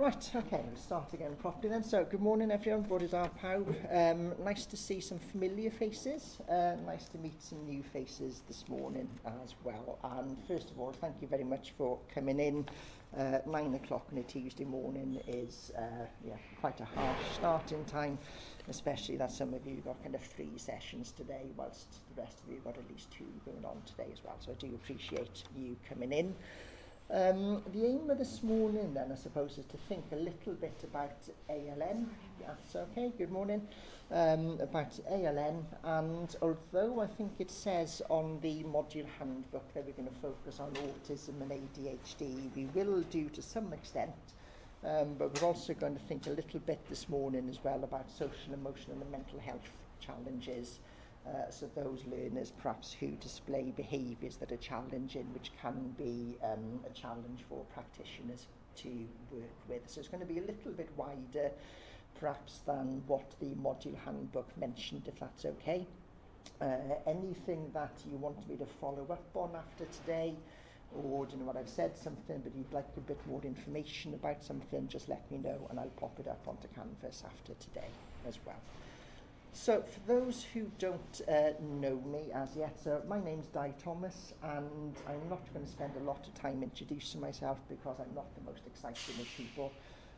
Right, okay, we'll start again properly then. So, good morning everyone, what is our pawb? Nice to see some familiar faces, nice to meet some new faces this morning as well. And first of all, thank you very much for coming in. 9 o'clock on a Tuesday morning is quite a harsh starting time, especially that some of you got kind of 3 sessions today, whilst the rest of you got at least 2 going on today as well. So I do appreciate you coming in. The aim of this morning then, I suppose, is to think a little bit about ALN. That's okay, good morning. About ALN, and although I think it says on the module handbook that we're going to focus on autism and ADHD, we will do to some extent, but we're also going to think a little bit this morning as well about social, emotional and mental health challenges. So those learners perhaps who display behaviours that are challenging, which can be a challenge for practitioners to work with. So it's going to be a little bit wider perhaps than what the module handbook mentioned, if that's okay. Anything that you want me to follow up on after today, or do you know what, I've said something but you'd like a bit more information about something, just let me know and I'll pop it up onto Canvas after today as well. So, for those who don't know me as yet, so my name's Di Thomas, and I'm not going to spend a lot of time introducing myself because I'm not the most exciting of people.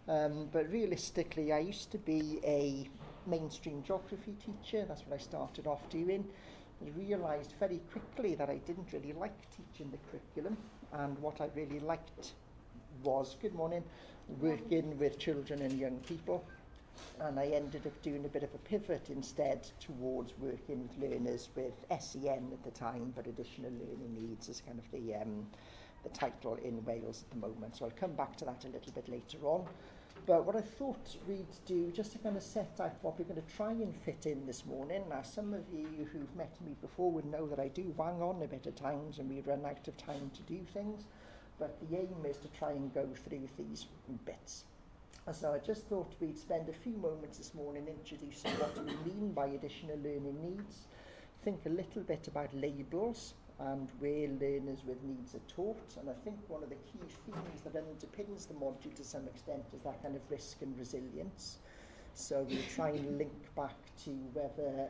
But realistically, I used to be a mainstream geography teacher. That's what I started off doing. I realised very quickly that I didn't really like teaching the curriculum, and what I really liked was, good morning, working with children and young people. And I ended up doing a bit of a pivot instead towards working with learners with SEN at the time, but additional learning needs is kind of the title in Wales at the moment. So I'll come back to that a little bit later on. But what I thought we'd do, just to kind of set out what we're going to try and fit in this morning. Now, some of you who've met me before would know that I do wang on a bit at times and we run out of time to do things. But the aim is to try and go through these bits. So I just thought we'd spend a few moments this morning introducing what we mean by additional learning needs, think a little bit about labels and where learners with needs are taught, and I think one of the key themes that underpins the module to some extent is that kind of risk and resilience. So we'll try and link back to whether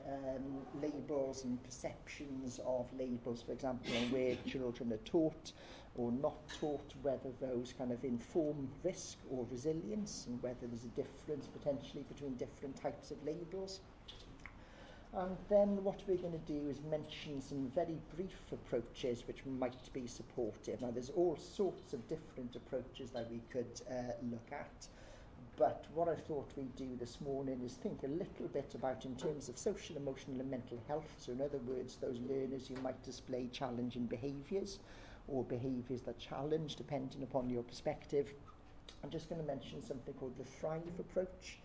labels and perceptions of labels, for example, and where children are taught or not taught, whether those kind of inform risk or resilience, and whether there's a difference potentially between different types of labels. And then what we're going to do is mention some very brief approaches which might be supportive. Now, there's all sorts of different approaches that we could look at. But what I thought we'd do this morning is think a little bit about in terms of social, emotional and mental health. So in other words, those learners who might display challenging behaviours or behaviours that challenge depending upon your perspective. I'm just going to mention something called the Thrive approach.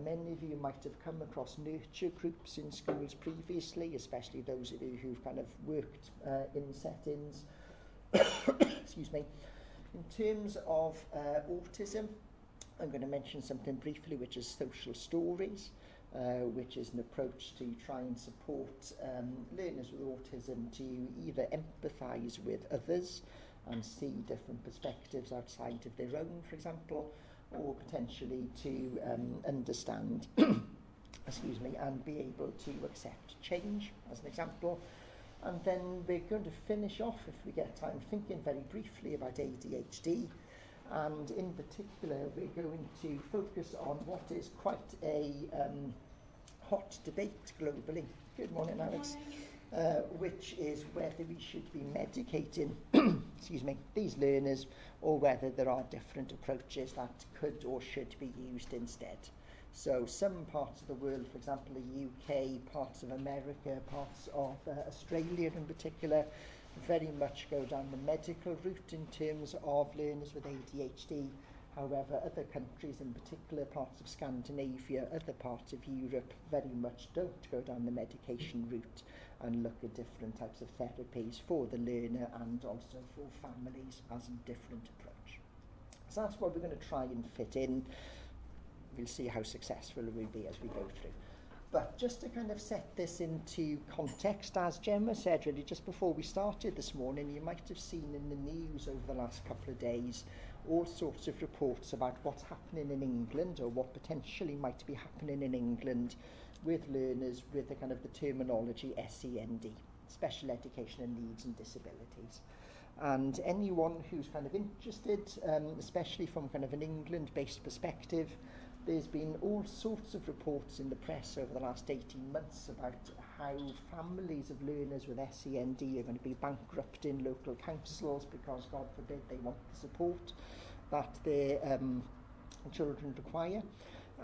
Many of you might have come across nurture groups in schools previously, especially those of you who've kind of worked in settings. Excuse me. In terms of autism, I'm going to mention something briefly, which is social stories, which is an approach to try and support learners with autism to either empathise with others and see different perspectives outside of their own, for example, or potentially to understand, excuse me, and be able to accept change, as an example. And then we're going to finish off, if we get time, thinking very briefly about ADHD. And in particular, we're going to focus on what is quite a hot debate globally. Good morning, Alex. Which is whether we should be medicating excuse me, these learners, or whether there are different approaches that could or should be used instead. So some parts of the world, for example the UK, parts of America, parts of Australia in particular, very much go down the medical route in terms of learners with ADHD. However, other countries, in particular parts of Scandinavia, other parts of Europe, very much don't go down the medication route and look at different types of therapies for the learner and also for families as a different approach. So that's what we're going to try and fit in. We'll see how successful we'll be as we go through. But just to kind of set this into context, as Gemma said really just before we started this morning, you might have seen in the news over the last couple of days all sorts of reports about what's happening in England or what potentially might be happening in England with learners with the kind of the terminology SEND, Special Educational Needs and Disabilities. And anyone who's kind of interested, especially from kind of an England-based perspective, there's been all sorts of reports in the press over the last 18 months about how families of learners with SEND are going to be bankrupting local councils because, God forbid, they want the support that their children require.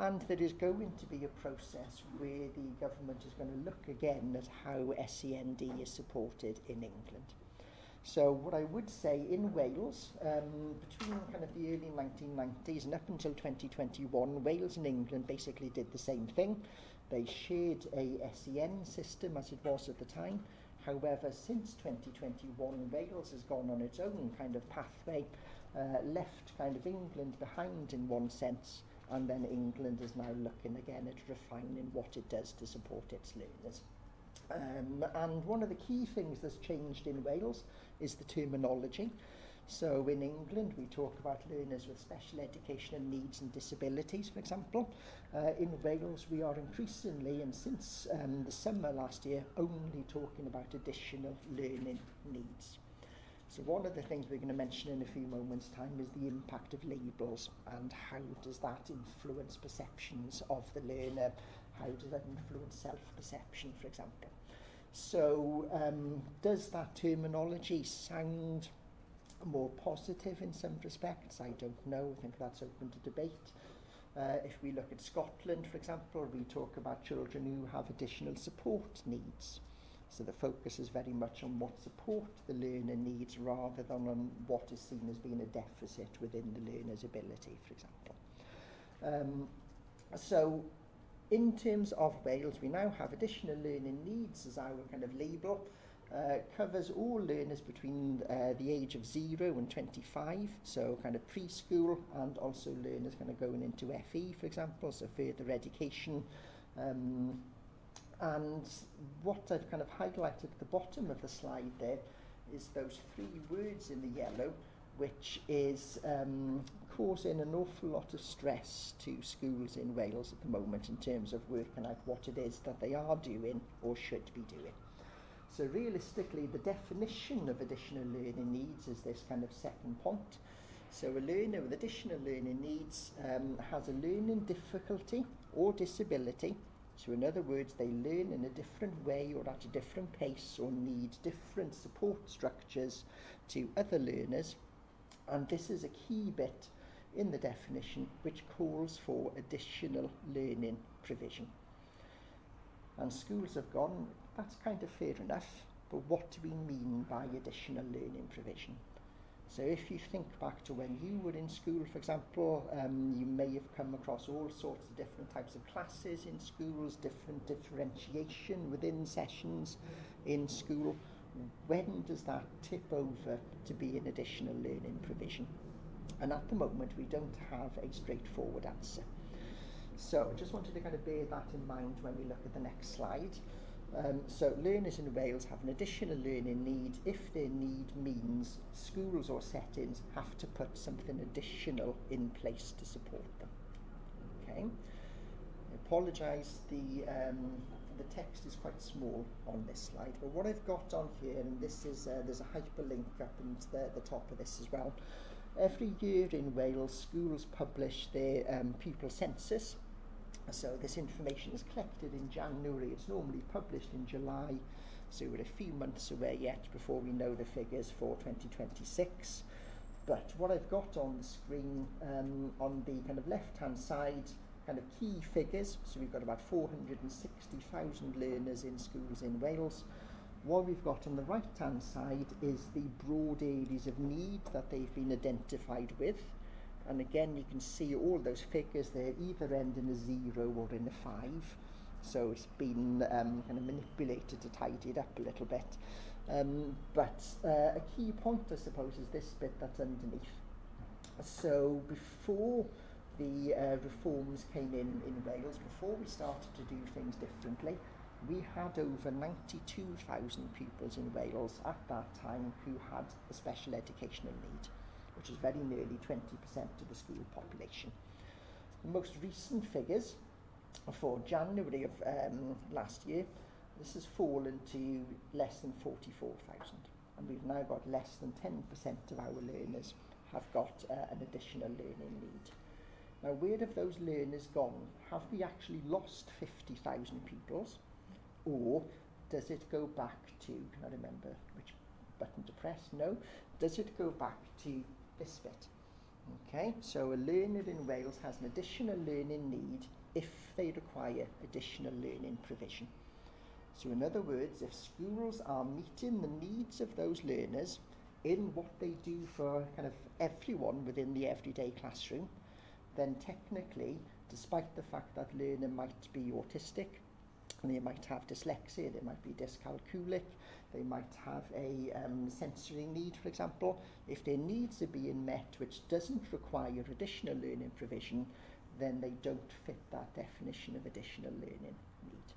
And there is going to be a process where the government is going to look again at how SEND is supported in England. So what I would say in Wales, between kind of the early 1990s and up until 2021, Wales and England basically did the same thing. They shared a SEN system as it was at the time. However, since 2021, Wales has gone on its own kind of pathway, left kind of England behind in one sense, and then England is now looking again at refining what it does to support its learners. And one of the key things that's changed in Wales is the terminology. So in England we talk about learners with special educational needs and disabilities, for example. In Wales we are increasingly, and since the summer last year, only talking about additional learning needs. So one of the things we're going to mention in a few moments' time is the impact of labels and how does that influence perceptions of the learner, how does that influence self-perception, for example. So does that terminology sound more positive in some respects? I don't know. I think that's open to debate. If we look at Scotland, for example, we talk about children who have additional support needs. So the focus is very much on what support the learner needs rather than on what is seen as being a deficit within the learner's ability, for example. So in terms of Wales, we now have additional learning needs as our kind of label. Covers all learners between the age of 0 and 25, so kind of preschool, and also learners kind of going into FE, for example, so further education. And what I've kind of highlighted at the bottom of the slide there is those 3 words in the yellow, which is causing an awful lot of stress to schools in Wales at the moment in terms of working out what it is that they are doing or should be doing. So realistically, the definition of additional learning needs is this kind of second point. So a learner with additional learning needs has a learning difficulty or disability. So in other words, they learn in a different way or at a different pace or need different support structures to other learners. And this is a key bit in the definition which calls for additional learning provision. And schools have gone, that's kind of fair enough, but what do we mean by additional learning provision? So if you think back to when you were in school, for example, you may have come across all sorts of different types of classes in schools, different differentiation within sessions in school. When does that tip over to be an additional learning provision? And at the moment, we don't have a straightforward answer. So I just wanted to kind of bear that in mind when we look at the next slide. So learners in Wales have an additional learning need if their need means schools or settings have to put something additional in place to support them. Okay. I apologise, the text is quite small on this slide, but what I've got on here, and this is there's a hyperlink up into the top of this as well. Every year in Wales, schools publish their pupil census. So this information is collected in January. It's normally published in July, so we're a few months away yet before we know the figures for 2026. But what I've got on the screen on the kind of left-hand side, kind of key figures. So we've got about 460,000 learners in schools in Wales. What we've got on the right-hand side is the broad areas of need that they've been identified with. And again, you can see all those figures, they're either end in a 0 or in a 5. So it's been kind of manipulated to tidy it up a little bit. But a key point, I suppose, is this bit that's underneath. So before the reforms came in Wales, before we started to do things differently, we had over 92,000 pupils in Wales at that time who had a special educational need. which is very nearly 20% of the school population. The most recent figures for January of last year, this has fallen to less than 44,000, and we've now got less than 10% of our learners have got an additional learning need. Now, where have those learners gone? Have we actually lost 50,000 pupils, or does it go back to, can I remember which button to press? No. Does it go back to this bit? Okay, so a learner in Wales has an additional learning need if they require additional learning provision. So in other words, if schools are meeting the needs of those learners in what they do for kind of everyone within the everyday classroom, then technically, despite the fact that learner might be autistic, and they might have dyslexia, they might be dyscalculic, they might have a sensory need, for example, if their needs are being met which doesn't require additional learning provision, then they don't fit that definition of additional learning need.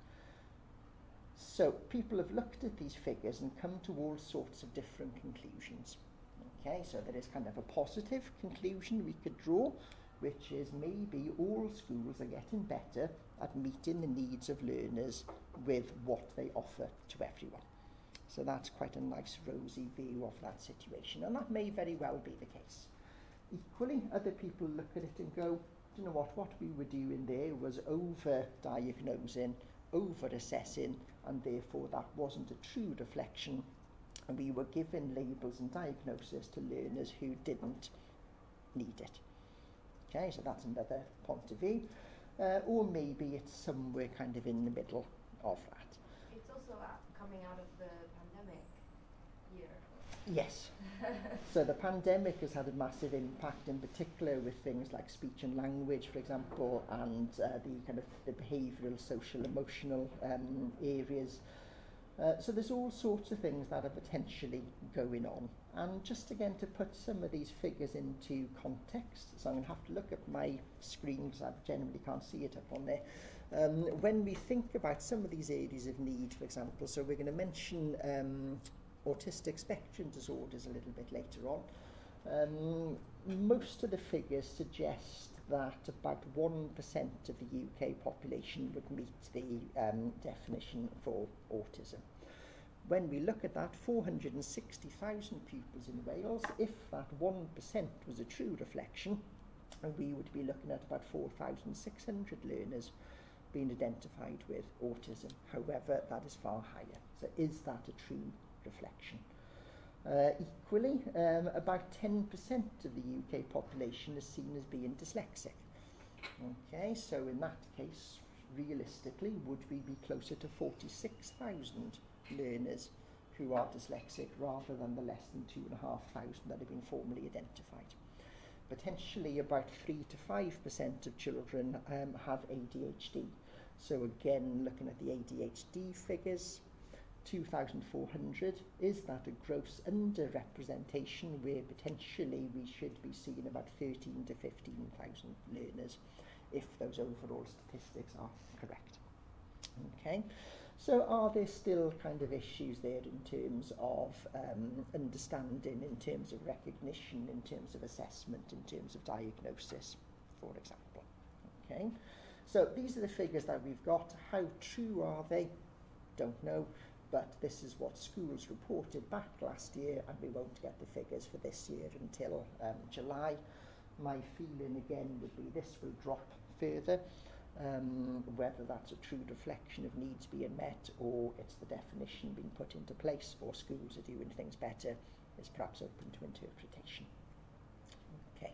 So people have looked at these figures and come to all sorts of different conclusions. Okay, so there is kind of a positive conclusion we could draw, which is maybe all schools are getting better at meeting the needs of learners with what they offer to everyone. So that's quite a nice rosy view of that situation, and that may very well be the case. Equally, other people look at it and go, you know what we were doing there was over-diagnosing, over-assessing, and therefore that wasn't a true reflection, and we were giving labels and diagnosis to learners who didn't need it. Okay, so that's another point of view. Or maybe it's somewhere kind of in the middle of that. It's also coming out of the pandemic year. Yes. So the pandemic has had a massive impact, in particular with things like speech and language, for example, and the kind of the behavioural, social, emotional areas. So there's all sorts of things that are potentially going on. And just again to put some of these figures into context, so I'm going to have to look at my screen because I generally can't see it up on there. When we think about some of these areas of need, for example, so we're going to mention autistic spectrum disorders a little bit later on. Most of the figures suggest that about 1% of the UK population would meet the definition for autism. When we look at that, 460,000 pupils in Wales, if that 1% was a true reflection, we would be looking at about 4,600 learners being identified with autism. However, that is far higher. So is that a true reflection? Equally, about 10% of the UK population is seen as being dyslexic. Okay, so in that case, realistically, would we be closer to 46,000 learners who are dyslexic rather than the less than 2,500 that have been formally identified? Potentially about 3 to 5% of children have ADHD. So again, looking at the ADHD figures, 2,400, is that a gross underrepresentation where potentially we should be seeing about 13 to 15,000 learners if those overall statistics are correct? Okay, so are there still kind of issues there in terms of understanding, in terms of recognition, in terms of assessment, in terms of diagnosis, for example? Okay, so these are the figures that we've got. How true are they? Don't know. But this is what schools reported back last year, and we won't get the figures for this year until July. My feeling again would be this will drop further. Whether that's a true reflection of needs being met, or it's the definition being put into place, or schools are doing things better, is perhaps open to interpretation. Okay.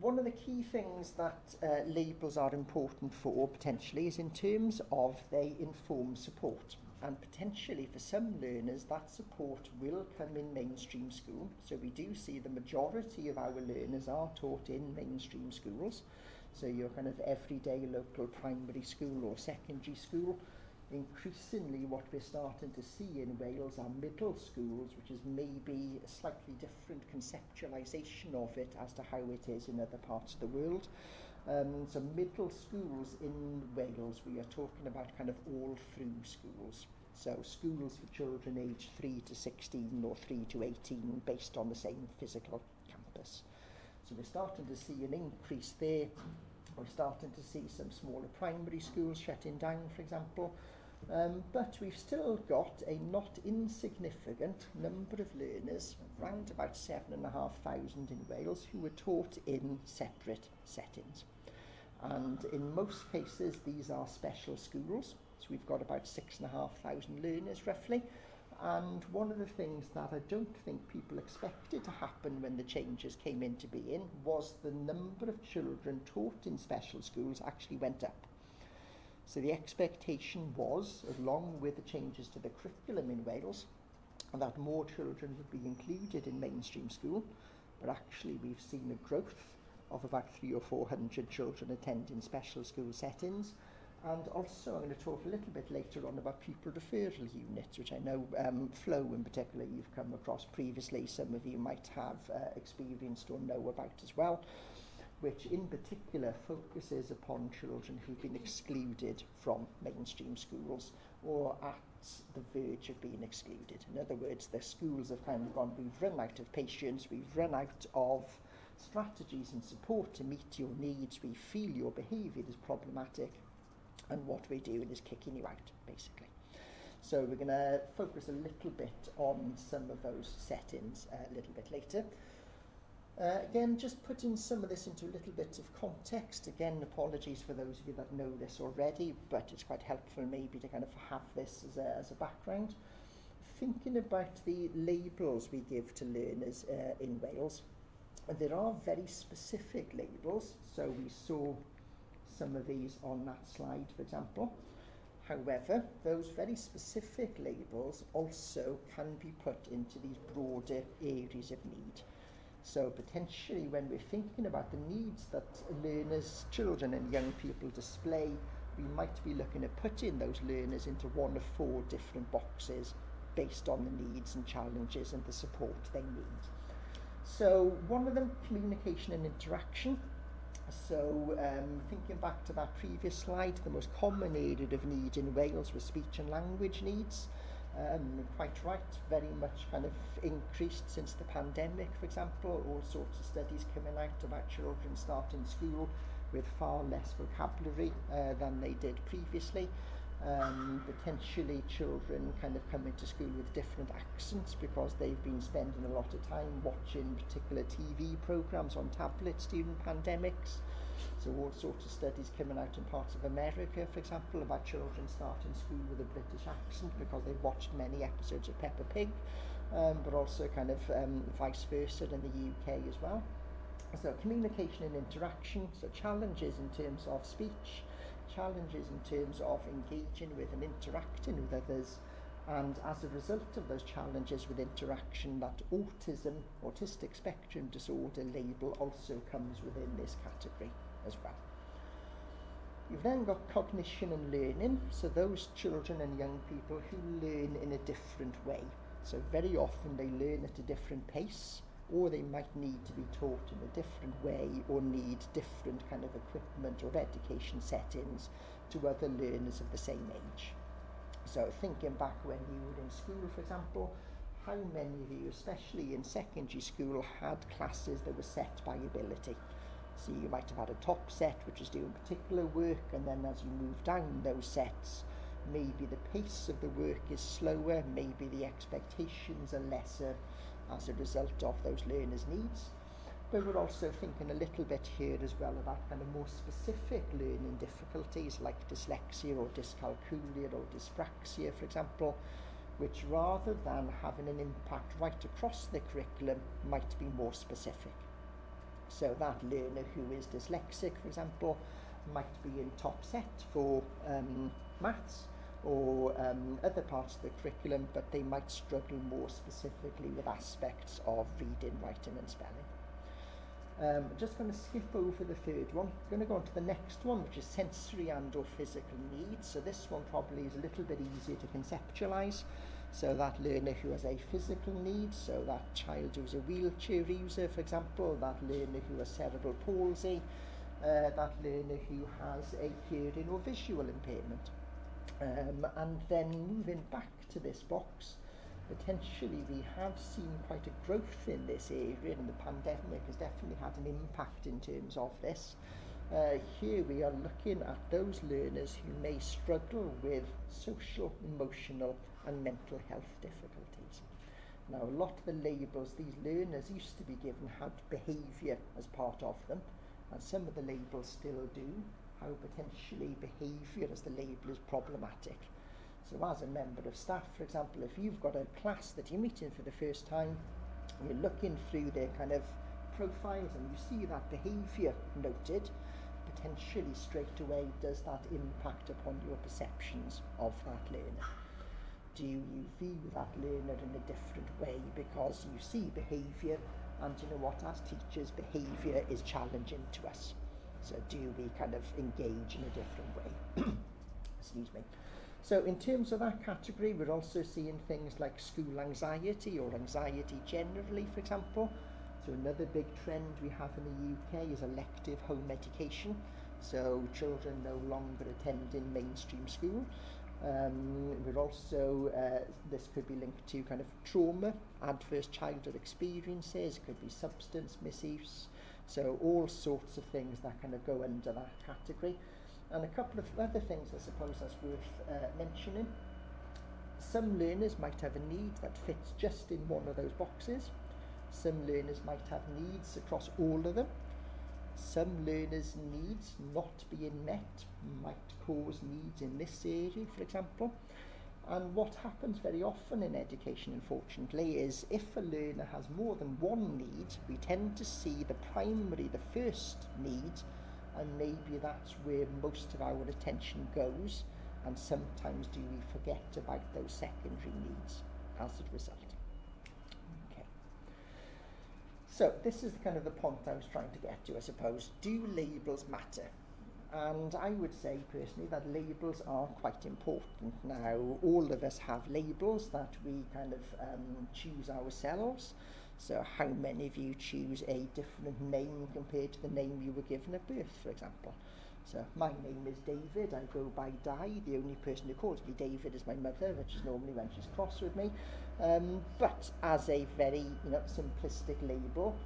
One of the key things that labels are important for, potentially, is in terms of they inform support. And potentially for some learners, that support will come in mainstream school. So we do see the majority of our learners are taught in mainstream schools. So your kind of everyday local primary school or secondary school. Increasingly what we're starting to see in Wales are middle schools, which is maybe a slightly different conceptualisation of it as to how it is in other parts of the world. So middle schools in Wales, we are talking about kind of all through schools. So schools for children aged 3 to 16 or 3 to 18 based on the same physical campus. So we're starting to see an increase there. We're starting to see some smaller primary schools shutting down, for example. But we've still got a not insignificant number of learners, around about 7,500 in Wales, who were taught in separate settings. And in most cases, these are special schools. So we've got about 6,500 learners roughly. And one of the things that I don't think people expected to happen when the changes came into being was the number of children taught in special schools actually went up. So the expectation was, along with the changes to the curriculum in Wales, that more children would be included in mainstream school, but actually we've seen a growth of about 300 or 400 children attending special school settings. And also I'm going to talk a little bit later on about pupil referral units, which I know Flo in particular you've come across previously, some of you might have experienced or know about as well, which in particular focuses upon children who've been excluded from mainstream schools or at the verge of being excluded. In other words, the schools have kind of gone, we've run out of patience, we've run out of strategies and support to meet your needs, we feel your behaviour is problematic, and what we're doing is kicking you out, basically. So we're going to focus a little bit on some of those settings a little bit later. Again, just putting some of this into a little bit of context. Again, apologies for those of you that know this already, but it's quite helpful maybe to kind of have this as a background. Thinking about the labels we give to learners in Wales, there are very specific labels. So we saw some of these on that slide, for example. However, those very specific labels also can be put into these broader areas of need. So potentially when we're thinking about the needs that learners, children and young people display, we might be looking at putting those learners into one of 4 different boxes based on the needs and challenges and the support they need. So one of them, communication and interaction. So thinking back to that previous slide, the most common area of need in Wales was speech and language needs. Quite right, very much kind of increased since the pandemic, for example. All sorts of studies coming out about children starting school with far less vocabulary than they did previously. Potentially children kind of coming to school with different accents because they've been spending a lot of time watching particular TV programs on tablets during pandemics. So all sorts of studies coming out in parts of America, for example, about children starting school with a British accent because they've watched many episodes of Peppa Pig, but also kind of vice versa in the UK as well. So communication and interaction, so challenges in terms of speech, challenges in terms of engaging with and interacting with others, and as a result of those challenges with interaction, that autism, autistic spectrum disorder label also comes within this category as well. You've then got cognition and learning, so those children and young people who learn in a different way. So very often they learn at a different pace, or they might need to be taught in a different way or need different kind of equipment or education settings to other learners of the same age. So thinking back when you were in school, for example, how many of you, especially in secondary school, had classes that were set by ability? So you might have had a top set which is doing particular work, and then as you move down those sets, maybe the pace of the work is slower, maybe the expectations are lesser as a result of those learners' needs. But we're also thinking a little bit here as well about kind of more specific learning difficulties like dyslexia or dyscalculia or dyspraxia, for example, which rather than having an impact right across the curriculum might be more specific. So that learner who is dyslexic, for example, might be in top set for maths or other parts of the curriculum, but they might struggle more specifically with aspects of reading, writing and spelling. I'm just going to skip over the third one. I'm going to go on to the next one, which is sensory and or physical needs. So this one probably is a little bit easier to conceptualise. So that learner who has a physical need, so that child who's a wheelchair user, for example, that learner who has cerebral palsy, that learner who has a hearing or visual impairment. And then moving back to this box, potentially we have seen quite a growth in this area, and the pandemic has definitely had an impact in terms of this. Here we are looking at those learners who may struggle with social, emotional and mental health difficulties. Now, a lot of the labels these learners used to be given had behaviour as part of them, and some of the labels still do, how potentially behaviour as the label is problematic. So as a member of staff, for example, if you've got a class that you're meeting for the first time, you're looking through their kind of profiles and you see that behaviour noted, potentially straight away does that impact upon your perceptions of that learner? Do you view that learner in a different way because you see behaviour, and you know what, as teachers, behaviour is challenging to us? So do we kind of engage in a different way? Excuse me. So in terms of that category, we're also seeing things like school anxiety or anxiety generally, for example. So another big trend we have in the UK is elective home education. So children no longer attending mainstream school. We're also, this could be linked to kind of trauma, adverse childhood experiences, it could be substance misuse. So all sorts of things that kind of go under that category. And a couple of other things I suppose that's worth mentioning. Some learners might have a need that fits just in one of those boxes. Some learners might have needs across all of them. Some learners' needs not being met might cause needs in this area, for example. And what happens very often in education, unfortunately, is if a learner has more than one need, we tend to see the primary, the first need, and maybe that's where most of our attention goes, and sometimes do we forget about those secondary needs as a result. Okay. So this is kind of the point I was trying to get to, I suppose. Do labels matter? And I would say personally that labels are quite important. Now, all of us have labels that we kind of choose ourselves. So how many of you choose a different name compared to the name you were given at birth, for example? So my name is David, I go by Di. The only person who calls me David is my mother, which is normally when she's cross with me. But as a very simplistic label,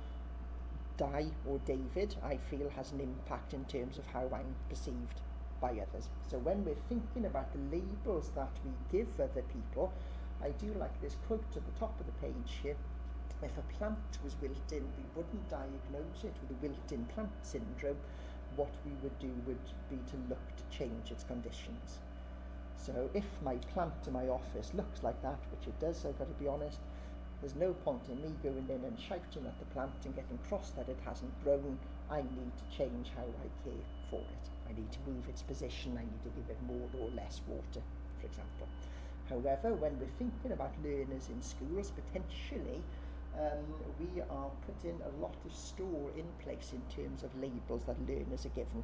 Di or David, I feel has an impact in terms of how I'm perceived by others. So when we're thinking about the labels that we give other people, I do like this quote at the top of the page here. If a plant was wilting, we wouldn't diagnose it with a wilting plant syndrome. What we would do would be to look to change its conditions. So if my plant in my office looks like that, which it does, I've got to be honest, there's no point in me going in and shouting at the plant and getting cross that it hasn't grown. I need to change how I care for it. I need to move its position. I need to give it more or less water, for example. However, when we're thinking about learners in schools, potentially we are putting a lot of store in place in terms of labels that learners are given.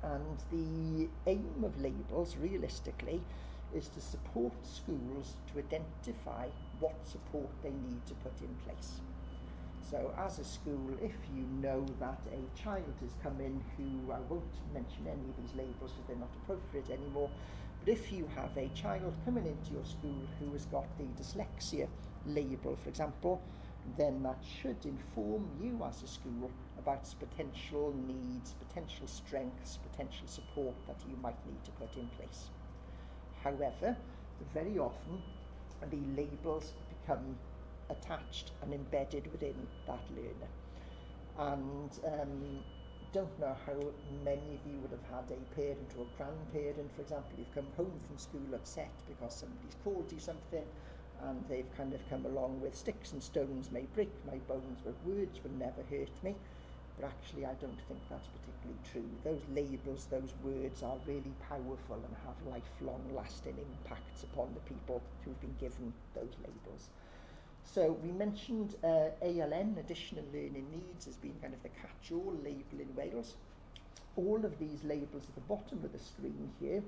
And the aim of labels, realistically, is to support schools to identify what support they need to put in place. So as a school, if you know that a child has come in who, I won't mention any of these labels because they're not appropriate anymore, but if you have a child coming into your school who has got the dyslexia label, for example, then that should inform you as a school about potential needs, potential strengths, potential support that you might need to put in place. However, very often the labels become attached and embedded within that learner. And don't know how many of you would have had a parent or a grandparent, for example, who've come home from school upset because somebody's called you something, and they've kind of come along with sticks and stones may break my bones, but words will never hurt me. But actually I don't think that's particularly true. Those labels, those words are really powerful and have lifelong lasting impacts upon the people who've been given those labels. So we mentioned ALN, Additional Learning Needs, as being kind of the catch-all label in Wales. All of these labels at the bottom of the screen here,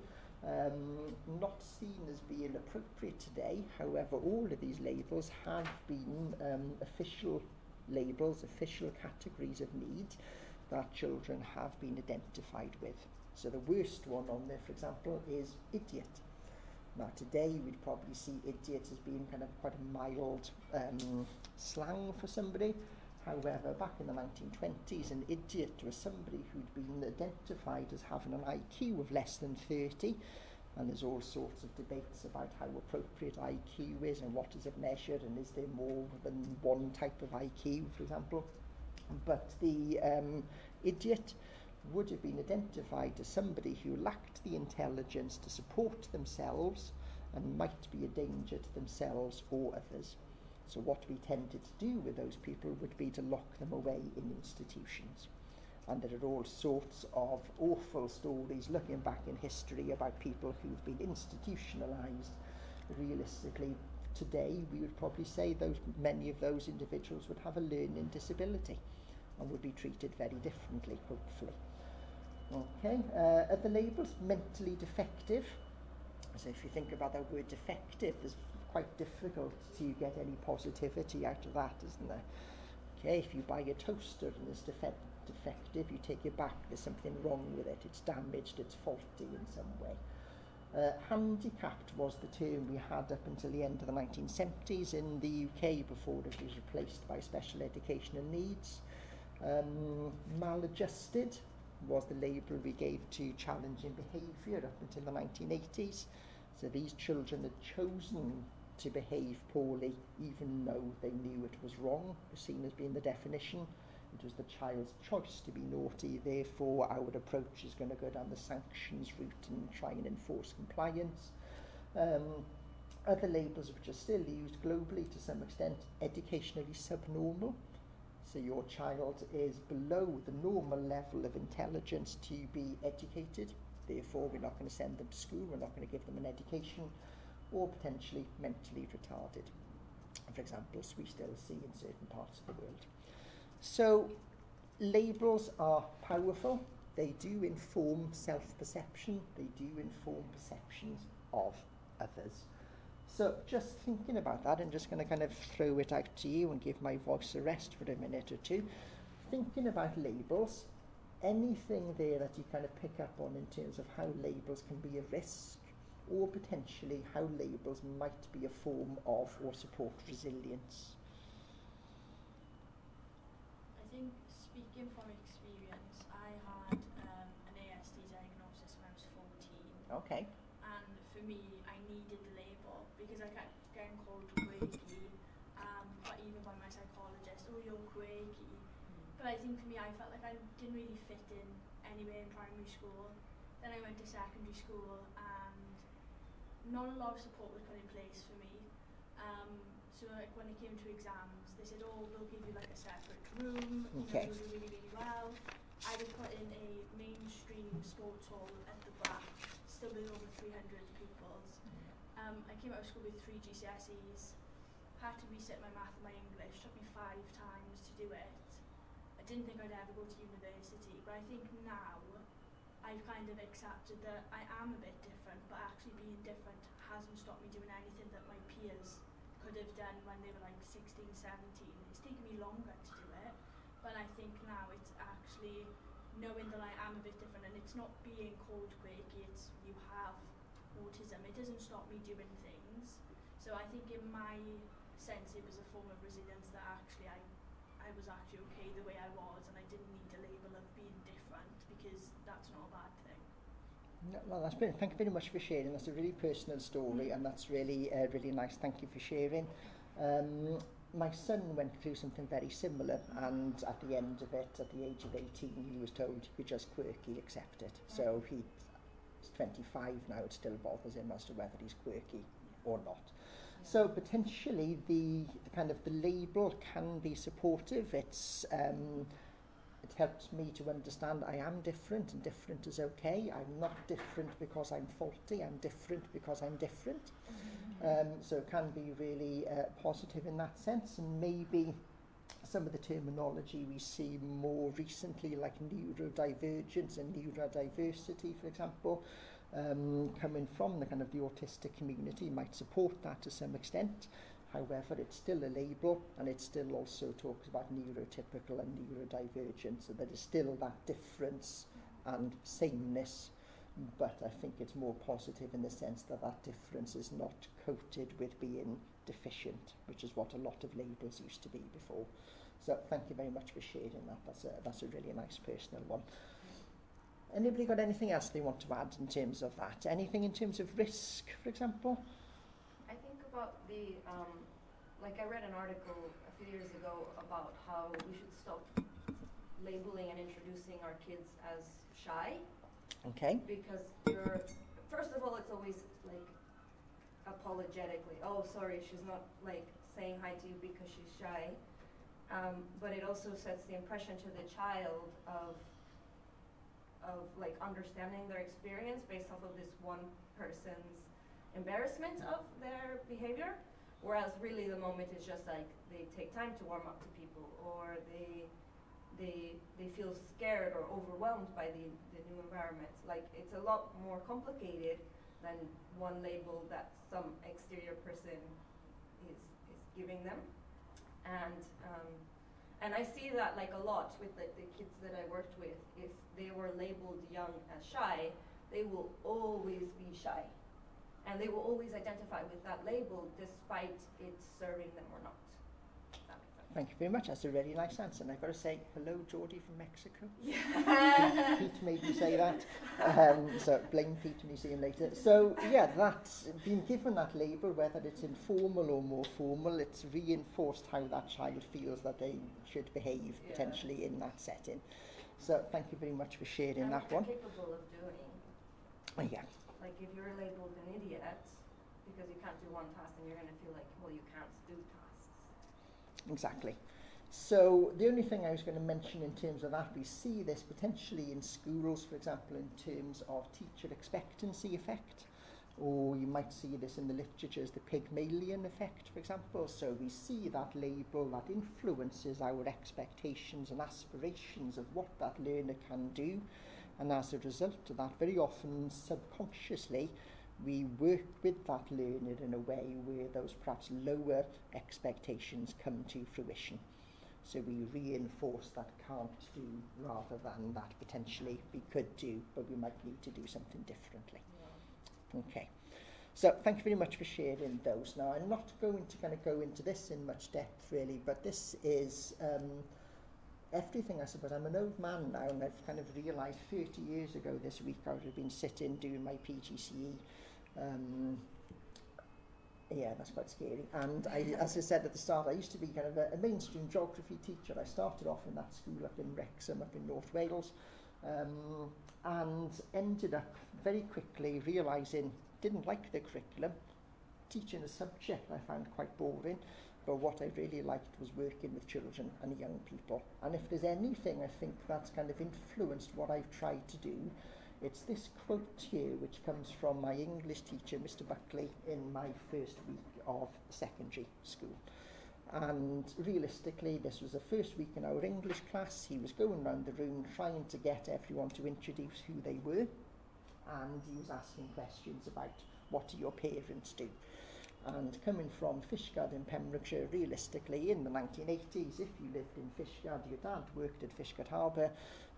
not seen as being appropriate today. However, all of these labels have been official labels, official categories of need that children have been identified with. So the worst one on there, for example, is idiot. Now today we'd probably see idiot as being kind of quite a mild slang for somebody. However, back in the 1920s, an idiot was somebody who'd been identified as having an IQ of less than 30, and there's all sorts of debates about how appropriate IQ is and what is it measured, and is there more than one type of IQ, for example. But the idiot would have been identified as somebody who lacked the intelligence to support themselves and might be a danger to themselves or others. So what we tended to do with those people would be to lock them away in institutions. And there are all sorts of awful stories looking back in history about people who've been institutionalised. Realistically, today we would probably say many of those individuals would have a learning disability and would be treated very differently, hopefully. Okay, other labels, mentally defective. So if you think about that word defective, it's quite difficult to get any positivity out of that, isn't there? Okay, if you buy a toaster and it's defective, you take it back, there's something wrong with it, it's damaged, it's faulty in some way. Handicapped was the term we had up until the end of the 1970s in the UK before it was replaced by special educational needs. Maladjusted was the label we gave to challenging behaviour up until the 1980s. So these children had chosen to behave poorly even though they knew it was wrong, was seen as being the definition. It was the child's choice to be naughty, therefore our approach is going to go down the sanctions route and try and enforce compliance. Other labels which are still used globally to some extent, educationally subnormal. So your child is below the normal level of intelligence to be educated, therefore we're not going to send them to school, we're not going to give them an education, or potentially mentally retarded, for example, as we still see in certain parts of the world. So labels are powerful, they do inform self-perception, they do inform perceptions of others. So just thinking about that, I'm just going to kind of throw it out to you and give my voice a rest for a minute or two. Thinking about labels, anything there that you kind of pick up on in terms of how labels can be a risk, or potentially how labels might be a form of or support resilience? I think, speaking from experience, I had an ASD diagnosis when I was 14. Okay. And for me, I needed the label because I kept getting called quirky, but even by my psychologist, oh, you're quirky. But I think for me, I felt like I didn't really fit in anywhere in primary school. Then I went to secondary school and not a lot of support was put in place for me. So like when it came to exams, they said, oh, we'll give you like a separate room, Okay. you'll do really, really well. I was put in a mainstream sports hall at the back, still with over 300 pupils. I came out of school with 3 GCSEs, had to resit my math and my English, took me 5 times to do it. I didn't think I'd ever go to university, but I think now I've kind of accepted that I am a bit different, but actually being different hasn't stopped me doing anything that my peers could have done when they were like 16, 17. It's taken me longer to do it, but I think now it's actually knowing that I am a bit different, and it's not being called quirky, it's you have autism. It doesn't stop me doing things. So I think in my sense it was a form of resilience that actually I was actually okay the way I was, and I didn't need a label of being different because that's not a bad thing. No, that's brilliant. Thank you very much for sharing. That's a really personal story, and that's really, really nice. Thank you for sharing. My son went through something very similar, and at the end of it, at the age of 18, he was told you're just quirky, accept it. So he's 25 now, it still bothers him as to whether he's quirky or not. So potentially the kind of the label can be supportive. It helps me to understand I am different and different is okay. I'm not different because I'm faulty, I'm different because I'm different. So it can be really positive in that sense, and maybe some of the terminology we see more recently, like neurodivergence and neurodiversity, for example, coming from the kind of the autistic community might support that to some extent. However, it's still a label, and it still also talks about neurotypical and neurodivergent, so there is still that difference and sameness but I think it's more positive in the sense that that difference is not coated with being deficient, which is what a lot of labels used to be before. So thank you very much for sharing that. That's a really nice personal one. Anybody got anything else they want to add in terms of that? Anything in terms of risk, for example? I think about the, like I read an article a few years ago about how we should stop labeling and introducing our kids as shy. Okay. Because first of all, it's always like apologetically, oh, sorry, she's not like saying hi to you because she's shy. But it also sets the impression to the child of like understanding their experience based off of this one person's embarrassment of their behavior, whereas really the moment is just like they take time to warm up to people, or they feel scared or overwhelmed by the new environment. Like it's a lot more complicated than one label that some exterior person is giving them. And I see that like a lot with the kids that I worked with. If they were labeled young as shy, they will always be shy. And they will always identify with that label despite it serving them or not. That makes sense. Thank you very much. That's a really nice answer. And I've got to say, hello, Geordie from Mexico. Yeah. Pete made me say that. So blame Pete when you see him later. So yeah, that's been given that label, whether it's informal or more formal, it's reinforced how that child feels that they should behave potentially in that setting. So thank you very much for sharing that one. Capable of doing. Yeah. Like if you're labeled an idiot because you can't do one task, then you're going to feel like, well, you can't do tasks. Exactly. So the only thing I was going to mention in terms of that, we see this potentially in schools, for example, in terms of teacher expectancy effect, or you might see this in the literature as the Pygmalion effect, for example. So we see that label that influences our expectations and aspirations of what that learner can do, and as a result of that, very often subconsciously we work with that learner in a way where those perhaps lower expectations come to fruition. So we reinforce that can't do rather than that potentially we could do, but we might need to do something differently. Yeah. Okay. So thank you very much for sharing those. Now, I'm not going to kind of go into this in much depth really, but this is everything, I suppose. I'm an old man now, and I've kind of realised 30 years ago this week I would have been sitting doing my PGCE. Yeah, that's quite scary. And as I said at the start, I used to be kind of a mainstream geography teacher. I started off in that school up in EYXM up in North Wales, and ended up very quickly realising didn't like the curriculum. Teaching a subject I found quite boring, but what I really liked was working with children and young people. And if there's anything I think that's kind of influenced what I've tried to do, it's this quote here, which comes from my English teacher, Mr. Buckley, in my first week of secondary school. And realistically, this was the first week in our English class. He was going around the room trying to get everyone to introduce who they were. And he was asking questions about, what do your parents do? And coming from Fishguard in Pembrokeshire, realistically, in the 1980s, if you lived in Fishguard, your dad worked at Fishguard Harbour,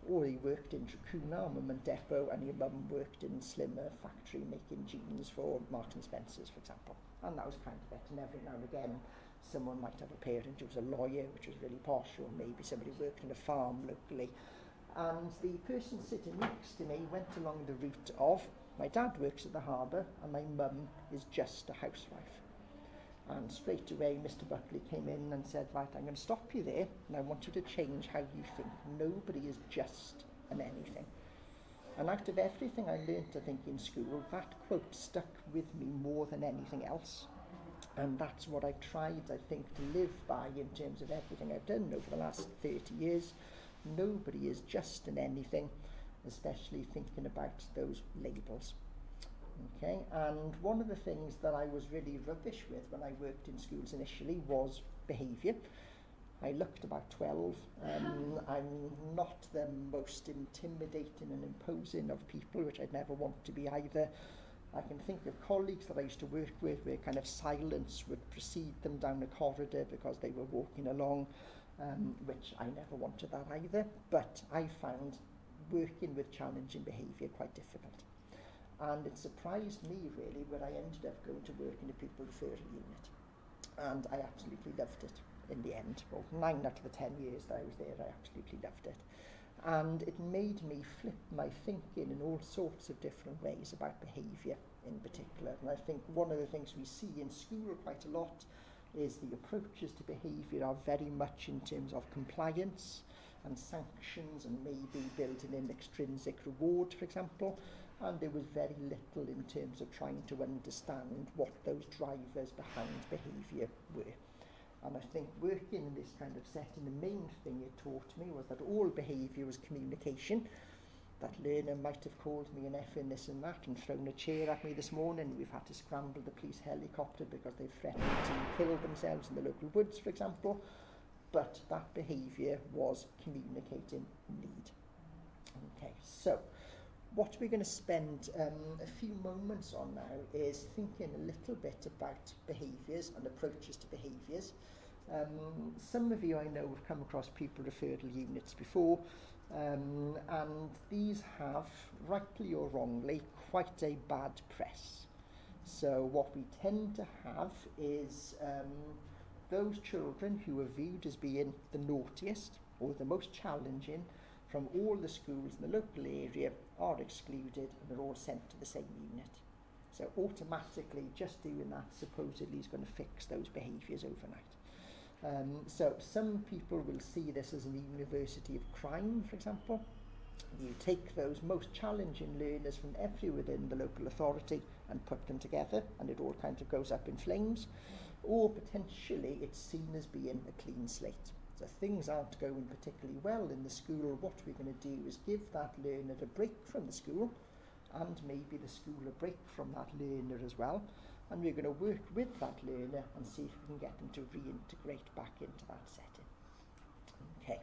or he worked in Dracuna Armament Depot, and your mum worked in Slimmer factory making jeans for Marks and Spencer's, for example. And that was kind of it. And every now and again, someone might have a parent who was a lawyer, which was really posh, or maybe somebody worked in a farm locally. And the person sitting next to me went along the route of, my dad works at the harbour and my mum is just a housewife. And straight away Mr. Buckley came in and said, right, I'm going to stop you there and I want you to change how you think. Nobody is just an anything. And out of everything I learnt, I think, in school, that quote stuck with me more than anything else. And that's what I've tried, I think, to live by in terms of everything I've done over the last 30 years. Nobody is just an anything, especially thinking about those labels. Okay, and one of the things that I was really rubbish with when I worked in schools initially was behaviour. I looked about 12. I'm not the most intimidating and imposing of people, which I'd never want to be either. I can think of colleagues that I used to work with where kind of silence would precede them down a corridor because they were walking along, which I never wanted that either. But I found working with challenging behaviour quite difficult. And it surprised me really, but I ended up going to work in a pupil referral unit. And I absolutely loved it in the end. Well, 9 out of the 10 years that I was there, I absolutely loved it. And it made me flip my thinking in all sorts of different ways about behaviour in particular. And I think one of the things we see in school quite a lot is the approaches to behaviour are very much in terms of compliance and sanctions and maybe building in extrinsic reward, for example. And there was very little in terms of trying to understand what those drivers behind behaviour were. And I think working in this kind of setting, the main thing it taught me was that all behaviour was communication. That learner might have called me an F in this and that and thrown a chair at me this morning. We've had to scramble the police helicopter because they've threatened to kill themselves in the local woods, for example. But that behaviour was communicating need. Okay, so what we're going to spend a few moments on now is thinking a little bit about behaviours and approaches to behaviours. Some of you I know have come across pupil referral units before, and these have, rightly or wrongly, quite a bad press. So what we tend to have is those children who are viewed as being the naughtiest or the most challenging from all the schools in the local area are excluded and are all sent to the same unit. So automatically just doing that supposedly is going to fix those behaviours overnight. So some people will see this as an university of crime, for example. You take those most challenging learners from everywhere within the local authority and put them together and it all kind of goes up in flames. Or potentially it's seen as being a clean slate. So things aren't going particularly well in the school. What we're going to do is give that learner a break from the school and maybe the school a break from that learner as well. And we're going to work with that learner and see if we can get them to reintegrate back into that setting. Okay.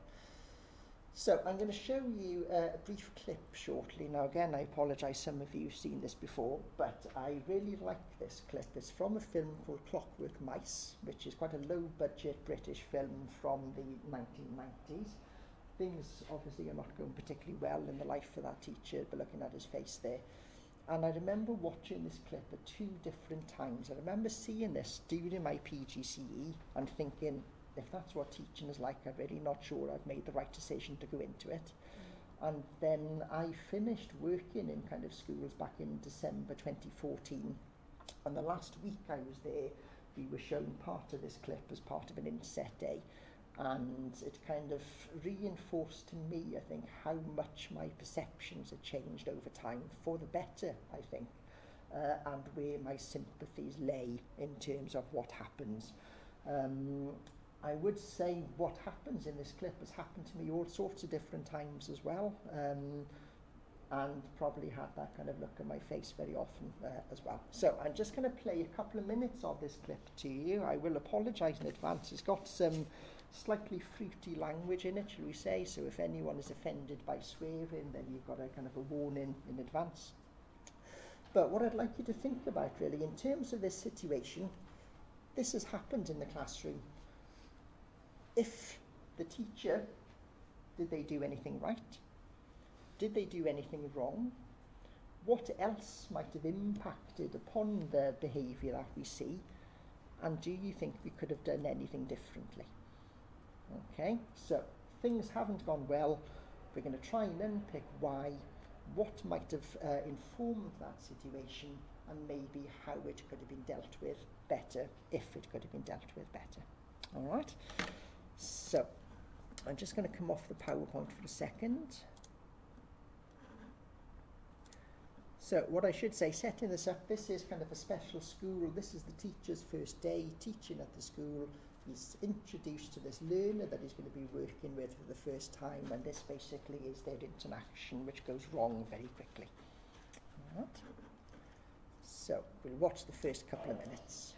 So I'm going to show you a brief clip shortly. Now again, I apologise, some of you have seen this before, but I really like this clip. It's from a film called Clockwork Mice, which is quite a low-budget British film from the 1990s. Things obviously are not going particularly well in the life of that teacher, but looking at his face there. And I remember watching this clip at 2 different times. I remember seeing this during my PGCE and thinking, if that's what teaching is like, I'm really not sure I've made the right decision to go into it. And then I finished working in kind of schools back in December 2014. And the last week I was there, we were shown part of this clip as part of an inset day. And it kind of reinforced to me, I think, how much my perceptions had changed over time, for the better, I think, and where my sympathies lay in terms of what happens. I would say what happens in this clip has happened to me all sorts of different times as well, and probably had that kind of look on my face very often as well. So I'm just going to play a couple of minutes of this clip to you. I will apologise in advance. It's got some slightly fruity language in it, shall we say, so if anyone is offended by swearing, then you've got a kind of a warning in advance. But what I'd like you to think about really, in terms of this situation, this has happened in the classroom. If the teacher, did they do anything right? Did they do anything wrong? What else might have impacted upon the behaviour that we see? And do you think we could have done anything differently? Okay, so things haven't gone well. We're going to try and unpick why, what might have informed that situation, and maybe how it could have been dealt with better, if it could have been dealt with better. All right, so I'm just going to come off the PowerPoint for a second. So what I should say, setting this up, this is kind of a special school. This is the teacher's first day teaching at the school. He's introduced to this learner that he's going to be working with for the first time, and this basically is their interaction, which goes wrong very quickly. All right. So we'll watch the first couple of minutes.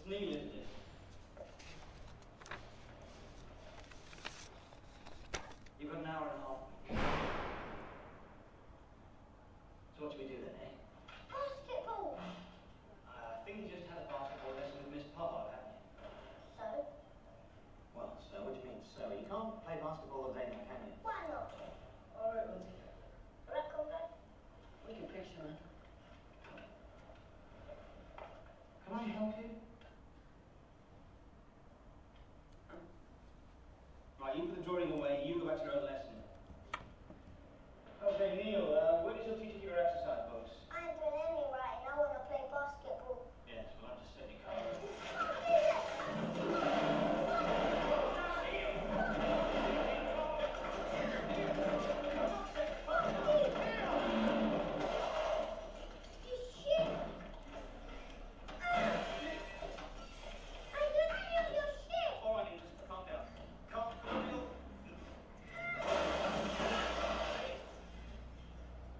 Neil, isn't it? You've got an hour and a half. okay? Right, you put the drawing away, you go back to your other lesson. Okay, Neil, where does your teacher give your exercise books? I ain't doing any writing, I want to play basketball. Yes, well, I'm just setting your car. You shit! I'm gonna use your shit! All right, Neil, just calm down. Calm, Neil.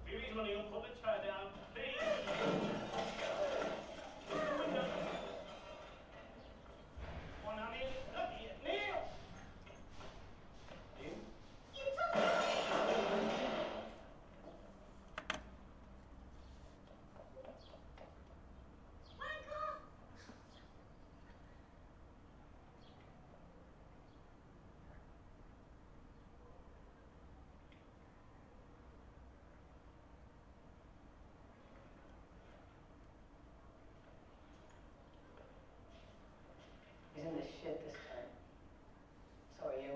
Be reasonable, Neil. Put the chair down, please. Window. Come on now, Neil. Look here. Neil! Neil? You took it! Wake up! He's in the shit this time. So are you.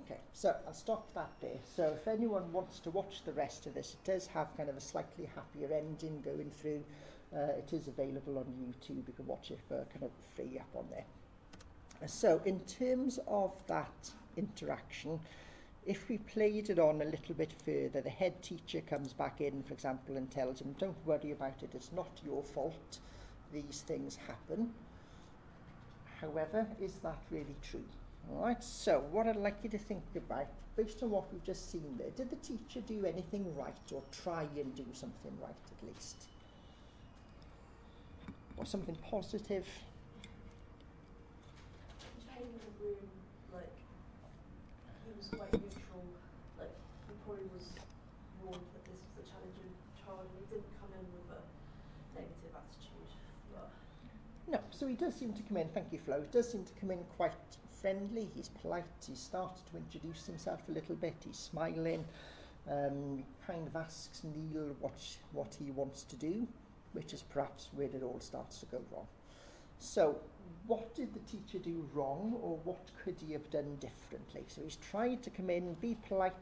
Okay, so I'll stop that there. So if anyone wants to watch the rest of this, it does have kind of a slightly happier ending going through. It is available on YouTube. You can watch it for kind of free up on there. So in terms of that interaction, if we played it on a little bit further, the head teacher comes back in, for example, and tells him, don't worry about it, it's not your fault, these things happen. However, is that really true? All right, so what I'd like you to think about, based on what we've just seen there, did the teacher do anything right, or try and do something right at least? Or something positive? Just came in the room, like, he was quite neutral, like, he probably was warned that this was a challenging child, and he didn't come in with a negative attitude, but... No, so he does seem to come in, thank you Flo, he does seem to come in quite friendly, he's polite, he's started to introduce himself a little bit, he's smiling, he kind of asks Neil what he wants to do, which is perhaps where it all starts to go wrong. So, what did the teacher do wrong, or what could he have done differently? So he's tried to come in, be polite,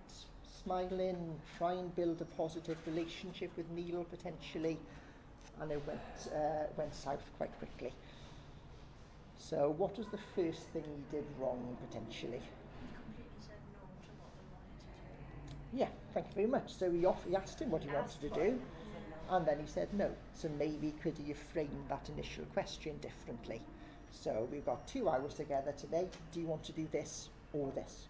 smiling, try and build a positive relationship with Neil potentially, and it went south quite quickly. So what was the first thing he did wrong potentially? He completely said no to what they wanted to do. Yeah, thank you very much. So he asked him what he wanted to do, and then he said no. So maybe could he have framed that initial question differently? So we've got 2 hours together today. Do you want to do this or this?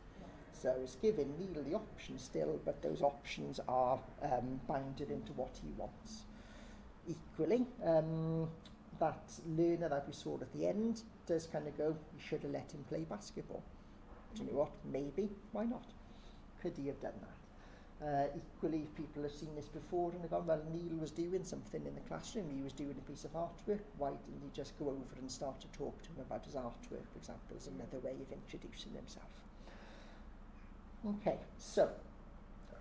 So it's giving Neil the options still, but those options are bounded into what he wants. Equally, that learner that we saw at the end does kind of go, you should have let him play basketball. Do you know what? Maybe. Why not? Could he have done that? Equally, people have seen this before and they've gone, well, Neil was doing something in the classroom. He was doing a piece of artwork. Why didn't he just go over and start to talk to him about his artwork, for example, as another way of introducing himself? Okay, so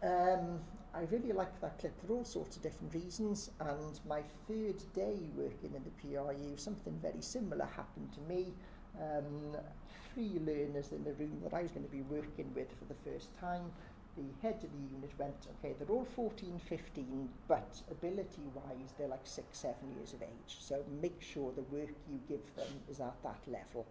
I really like that clip for all sorts of different reasons, and my 3rd day working in the PRU, something very similar happened to me. 3 learners in the room that I was going to be working with for the first time. The head of the unit went, okay, they're all 14, 15, but ability-wise, they're like 6, 7 years of age. So make sure the work you give them is at that level.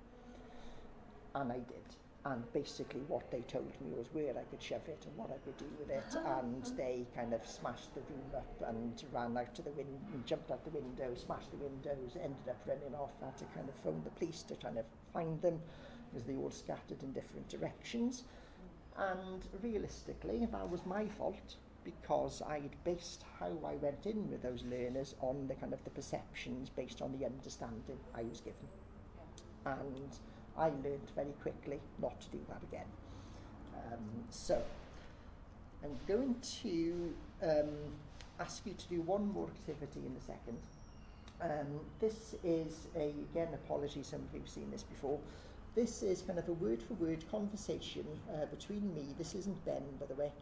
And I did. And basically what they told me was where I could shove it and what I could do with it, and they kind of smashed the room up and ran out to the window, jumped out the window, smashed the windows, ended up running off. I had to kind of phone the police to try to find them because they all scattered in different directions. And realistically, that was my fault because I'd based how I went in with those learners on the kind of the perceptions based on the understanding I was given. And I learned very quickly not to do that again. So I'm going to ask you to do one more activity in a second. This is again, apologies, some of you have seen this before. this is kind of a word-for-word conversation between me. This isn't Ben, by the way,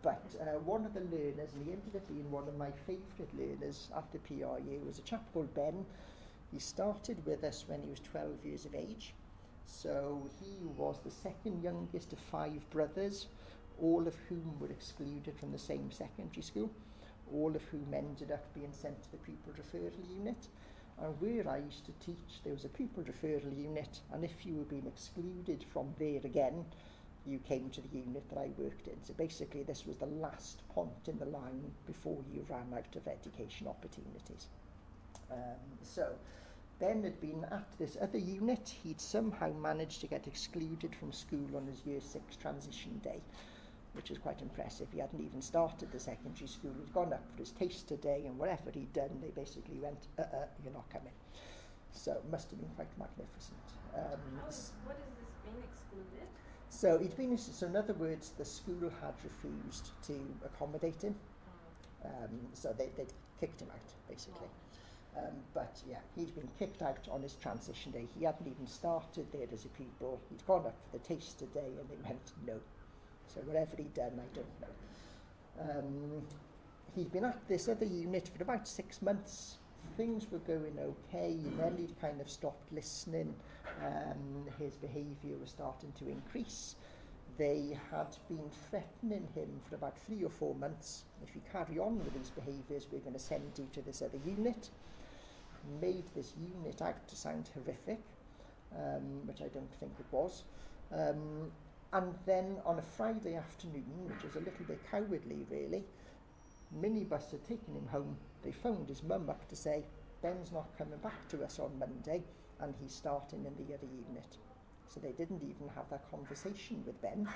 but one of the learners, and he ended up being one of my favourite learners at the PRU, was a chap called Ben. He started with us when he was 12 years of age. So he was the second youngest of 5 brothers, all of whom were excluded from the same secondary school, all of whom ended up being sent to the pupil referral unit. And where I used to teach, there was a pupil referral unit, and if you were being excluded from there again, you came to the unit that I worked in. So basically this was the last point in the line before you ran out of education opportunities. So Ben had been at this other unit. He'd somehow managed to get excluded from school on his year 6 transition day, which is quite impressive. He hadn't even started the secondary school. He'd gone up for his taster day, and whatever he'd done, they basically went, you're not coming. So it must have been quite magnificent. What does this mean, excluded? So he'd been, so in other words, the school had refused to accommodate him. So they'd kicked him out, basically. But yeah, he'd been kicked out on his transition day. He hadn't even started there as a pupil. He'd gone up for the taster day, and they went, no. So whatever he'd done, I don't know. He'd been at this other unit for about 6 months. Things were going okay. Then he'd kind of stopped listening. His behaviour was starting to increase. They had been threatening him for about 3 or 4 months. If you carry on with these behaviours, we're going to send you to this other unit. Made this unit out to sound horrific, which I don't think it was. And then on a Friday afternoon, which was a little bit cowardly really, minibus had taken him home. They phoned his mum up to say, Ben's not coming back to us on Monday, and he's starting in the other unit. So they didn't even have that conversation with Ben.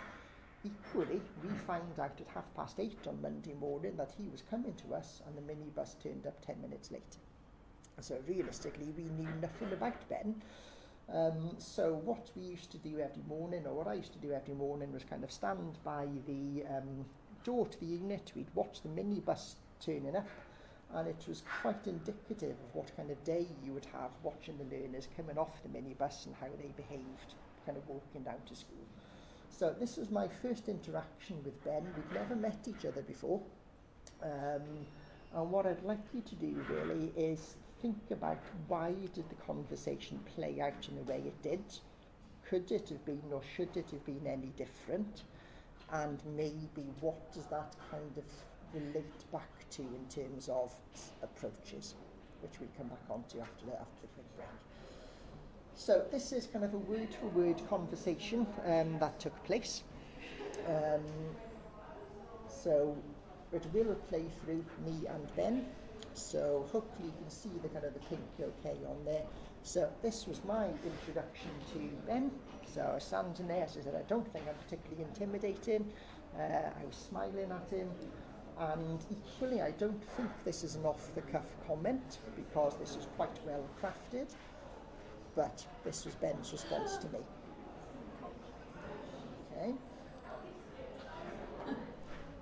Equally, we found out at 8:30 on Monday morning that he was coming to us, and the minibus turned up 10 minutes later. So realistically, we knew nothing about Ben. So what we used to do every morning, or what I used to do every morning, was kind of stand by the door to the unit. We'd watch the minibus turning up, and it was quite indicative of what kind of day you would have watching the learners coming off the minibus and how they behaved, kind of walking down to school. So this was my first interaction with Ben. We'd never met each other before. And what I'd like you to do really is think about, why did the conversation play out in the way it did? Could it have been, or should it have been any different? And maybe what does that kind of relate back to in terms of approaches, which we'll come back onto after the quick break. So this is kind of a word-for-word conversation that took place. So it will play through me and Ben. So hopefully you can see the kind of the pink okay on there. So this was my introduction to Ben. So I was standing there, so I said, I don't think I'm particularly intimidating. I was smiling at him. And equally, I don't think this is an off-the-cuff comment, because this is quite well crafted. But this was Ben's response to me. Okay.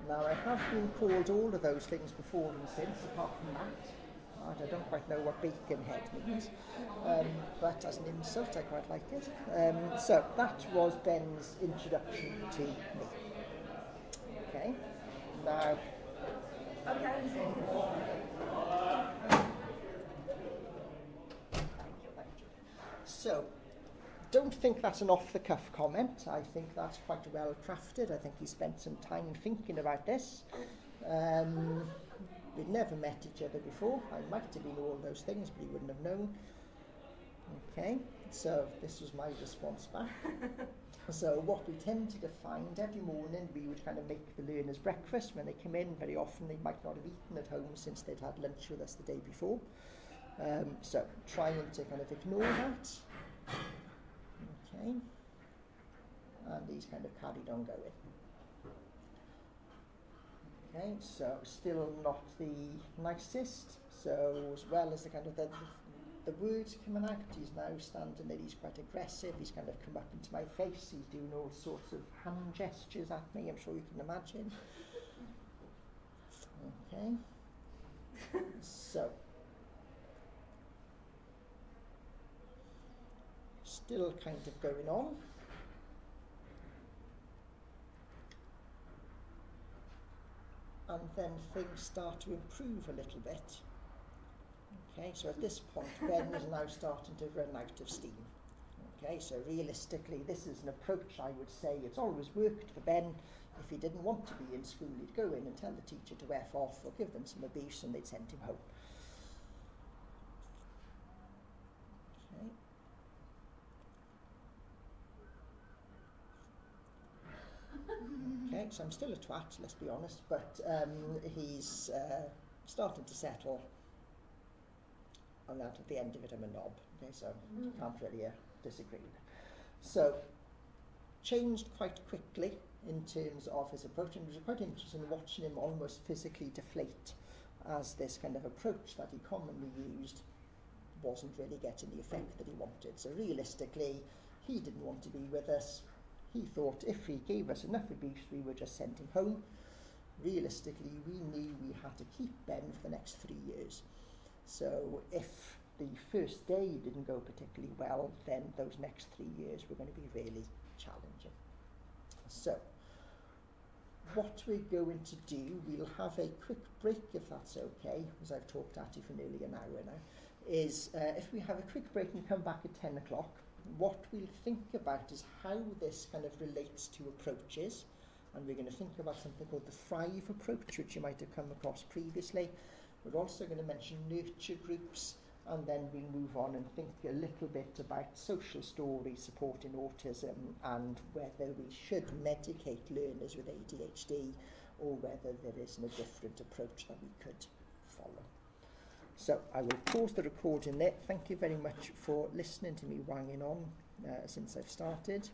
Now, I have been called all of those things before and since, apart from that. I don't quite know what bacon head means, but as an insult, I quite like it. So that was Ben's introduction to me. Okay. Now. Okay. So, don't think that's an off-the-cuff comment. I think that's quite well crafted. I think he spent some time thinking about this. We'd never met each other before. I might have been all those things, but he wouldn't have known. Okay, so this was my response back. So what we tended to find every morning, we would kind of make the learners breakfast when they come in. Very often they might not have eaten at home since they'd had lunch with us the day before. So trying to kind of ignore that. Okay, and he's kind of carried on going. Okay, so still not the nicest. So as well as the kind of the words coming out, he's now standing there, he's quite aggressive, he's kind of come up into my face, he's doing all sorts of hand gestures at me, I'm sure you can imagine. Okay, so still kind of going on. And then things start to improve a little bit. Okay, so at this point, Ben is now starting to run out of steam. Okay, so realistically, this is an approach I would say it's always worked for Ben. If he didn't want to be in school, he'd go in and tell the teacher to F off or give them some abuse and they'd send him home. Okay. Okay, so I'm still a twat, let's be honest, but he's starting to settle. And that at the end of it, I'm a knob. Okay, so can't really disagree. So, changed quite quickly in terms of his approach, and it was quite interesting watching him almost physically deflate as this kind of approach that he commonly used wasn't really getting the effect that he wanted. So realistically, he didn't want to be with us. He thought if he gave us enough abuse, we would just send him home. Realistically, we knew we had to keep Ben for the next 3 years. So if the first day didn't go particularly well, then those next 3 years were going to be really challenging. So, what we're going to do, we'll have a quick break if that's okay, as I've talked at you for nearly an hour now, is if we have a quick break and come back at 10 o'clock, what we'll think about is how this kind of relates to approaches, and we're going to think about something called the Thrive approach, which you might have come across previously. We're also going to mention nurture groups, and then we'll move on and think a little bit about social stories supporting autism and whether we should medicate learners with ADHD or whether there isn't a different approach that we could follow. So I will pause the recording there. Thank you very much for listening to me wanging on since I've started.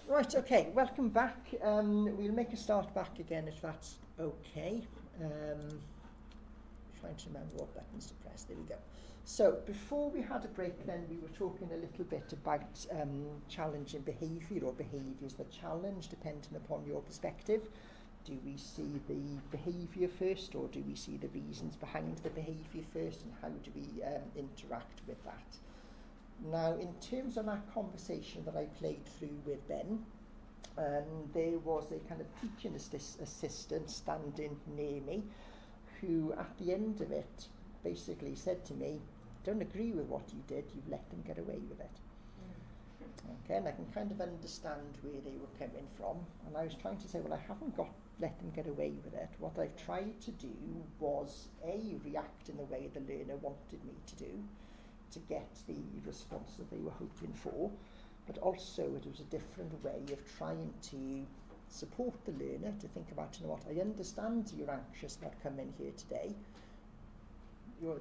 Right, okay, welcome back. We'll make a start back again if that's okay. Trying to remember what buttons to press. There we go. So before we had a break then, we were talking a little bit about challenging behaviour or behaviours that challenge, depending upon your perspective. Do we see the behaviour first, or do we see the reasons behind the behaviour first, and how do we interact with that? Now, in terms of that conversation that I played through with Ben, there was a kind of teaching assistant standing near me, who at the end of it basically said to me, don't agree with what you did, you've let them get away with it. Okay, and I can kind of understand where they were coming from, and I was trying to say, well, I haven't let them get away with it. What I've tried to do was react in the way the learner wanted me to do, to get the response that they were hoping for, but also it was a different way of trying to support the learner to think about, you know what, I understand you're anxious about coming here today.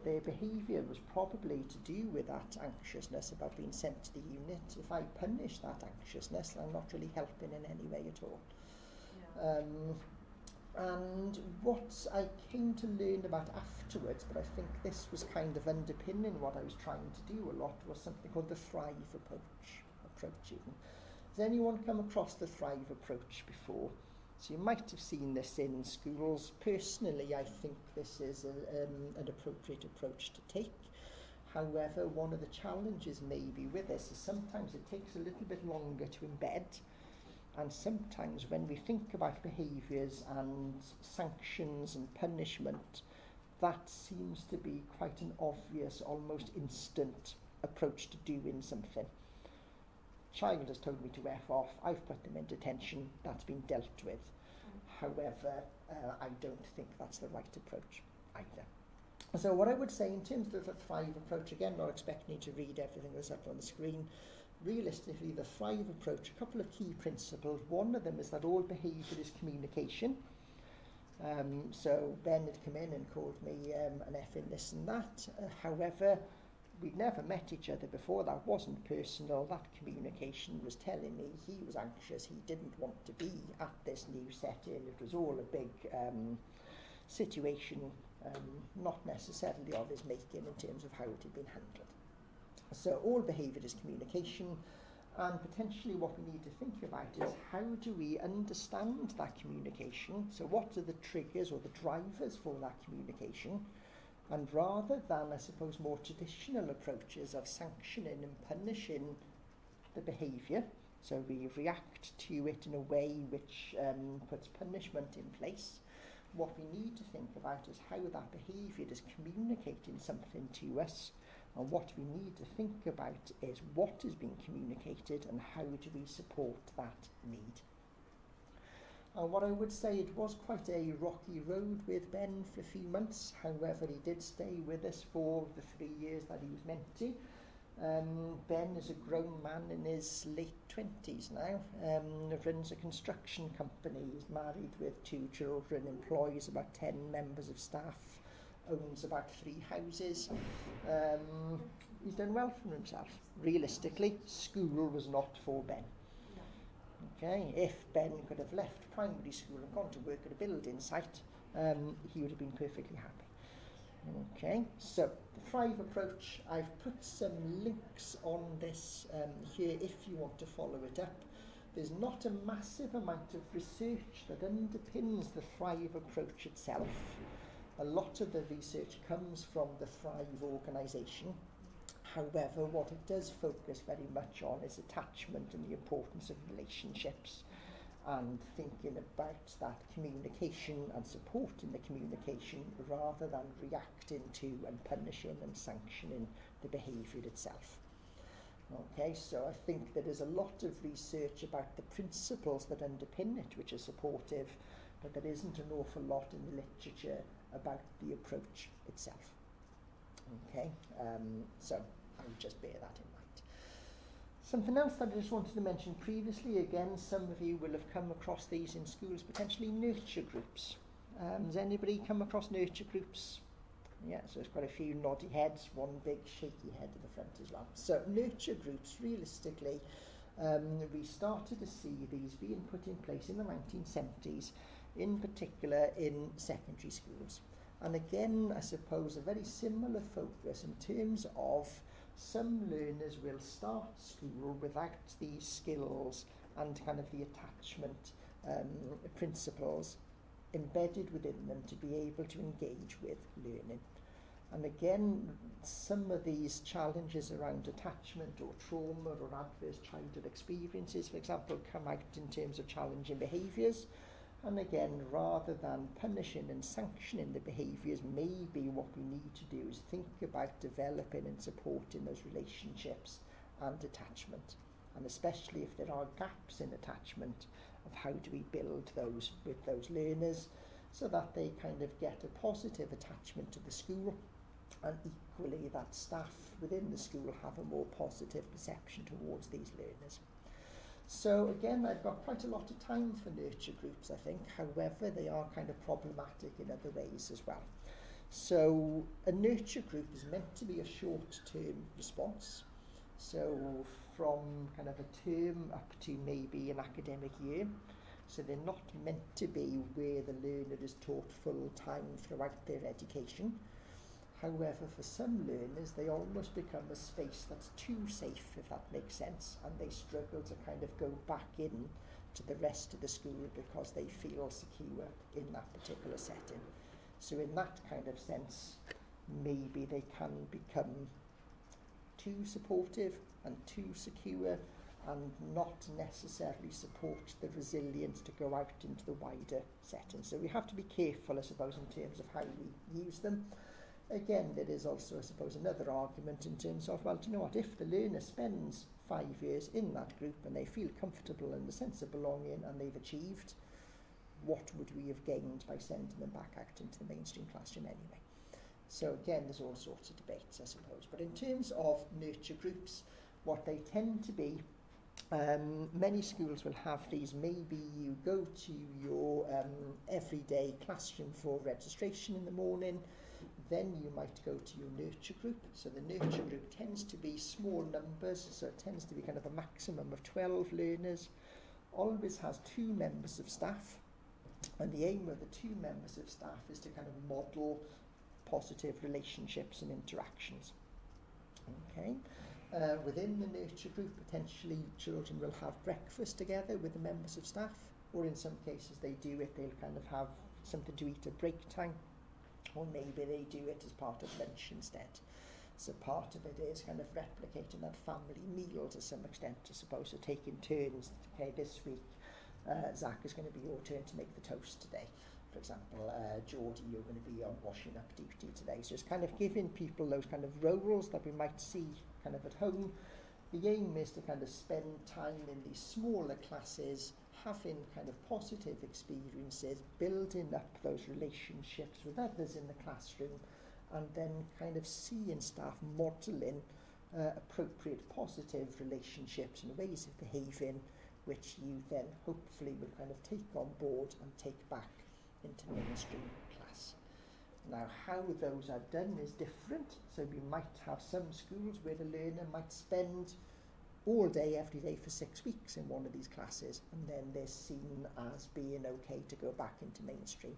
Their behaviour was probably to do with that anxiousness about being sent to the unit. If I punish that anxiousness, I'm not really helping in any way at all. Yeah. And what I came to learn about afterwards, but I think this was kind of underpinning what I was trying to do a lot, was something called the Thrive approach even. Has anyone come across the Thrive approach before? So you might have seen this in schools. Personally, I think this is an appropriate approach to take. However, one of the challenges maybe with this is sometimes it takes a little bit longer to embed, and sometimes when we think about behaviours and sanctions and punishment, that seems to be quite an obvious, almost instant approach to doing something. Child has told me to F off, I've put them in detention, that's been dealt with. However, I don't think that's the right approach either. So what I would say in terms of the Thrive approach, again, not expecting you to read everything that's up on the screen, realistically the Thrive approach, a couple of key principles. One of them is that all behaviour is communication. So Ben had come in and called me an F in this and that. However, we'd never met each other before, that wasn't personal, that communication was telling me he was anxious, he didn't want to be at this new setting, it was all a big situation, not necessarily of his making in terms of how it had been handled. So all behaviour is communication, and potentially what we need to think about is how do we understand that communication, so what are the triggers or the drivers for that communication, And rather than, I suppose, more traditional approaches of sanctioning and punishing the behaviour, so we react to it in a way which puts punishment in place, what we need to think about is how that behaviour is communicating something to us, and what we need to think about is what is being communicated and how do we support that need. And what I would say, it was quite a rocky road with Ben for a few months. However, he did stay with us for the 3 years that he was meant to. Ben is a grown man in his late 20s now, runs a construction company, is married with 2 children, employs about 10 members of staff, owns about 3 houses. He's done well for himself. Realistically, school was not for Ben. Okay, if Ben could have left primary school and gone to work at a building site, he would have been perfectly happy. Okay, so the Thrive approach, I've put some links on this here if you want to follow it up. There's not a massive amount of research that underpins the Thrive approach itself. A lot of the research comes from the Thrive organisation. However, what it does focus very much on is attachment and the importance of relationships, and thinking about that communication and supporting the communication rather than reacting to and punishing and sanctioning the behaviour itself. Okay, so I think there is a lot of research about the principles that underpin it, which are supportive, but there isn't an awful lot in the literature about the approach itself. Okay, so I would just bear that in mind. Something else that I just wanted to mention previously, again, some of you will have come across these in schools, potentially nurture groups. Has anybody come across nurture groups? Yeah, so there's quite a few noddy heads, one big shaky head at the front as well. So nurture groups, realistically, we started to see these being put in place in the 1970s, in particular in secondary schools. And again, I suppose a very similar focus in terms of some learners will start school without these skills and kind of the attachment principles embedded within them to be able to engage with learning. And again, some of these challenges around attachment or trauma or adverse childhood experiences, for example, come out in terms of challenging behaviours. And again, rather than punishing and sanctioning the behaviours, maybe what we need to do is think about developing and supporting those relationships and attachment. And especially if there are gaps in attachment, of how do we build those with those learners so that they kind of get a positive attachment to the school, and equally that staff within the school have a more positive perception towards these learners. So again, I've got quite a lot of time for nurture groups, I think. However, they are kind of problematic in other ways as well. So a nurture group is meant to be a short-term response. So from kind of a term up to maybe an academic year. So they're not meant to be where the learner is taught full time throughout their education. However, for some learners, they almost become a space that's too safe, if that makes sense, and they struggle to kind of go back in to the rest of the school because they feel secure in that particular setting. So in that kind of sense, maybe they can become too supportive and too secure and not necessarily support the resilience to go out into the wider setting. So we have to be careful, I suppose, in terms of how we use them. Again, there is also, I suppose, another argument in terms of, well, do you know what, if the learner spends 5 years in that group and they feel comfortable and a sense of belonging and they've achieved, what would we have gained by sending them back out into the mainstream classroom anyway? So again, there's all sorts of debates, I suppose. But in terms of nurture groups, what they tend to be, many schools will have these. Maybe you go to your everyday classroom for registration in the morning, then you might go to your nurture group. So the nurture group tends to be small numbers, so it tends to be kind of a maximum of 12 learners, always has 2 members of staff, and the aim of the 2 members of staff is to kind of model positive relationships and interactions. Okay. Within the nurture group, potentially children will have breakfast together with the members of staff, or in some cases they do it, they'll kind of have something to eat at break time. or maybe they do it as part of lunch instead. So part of it is kind of replicating that family meal to some extent, I suppose, so taking turns. Okay, this week Zach is going to be your turn to make the toast today. For example, Geordie, you're going to be on washing up duty today. So it's kind of giving people those kind of roles that we might see kind of at home. The aim is to kind of spend time in these smaller classes, having kind of positive experiences, building up those relationships with others in the classroom, and then kind of seeing staff modelling appropriate positive relationships and ways of behaving, which you then hopefully will kind of take on board and take back into mainstream class. Now, how those are done is different. So we might have some schools where the learner might spend all day, every day for 6 weeks in one of these classes, and then they're seen as being okay to go back into mainstream.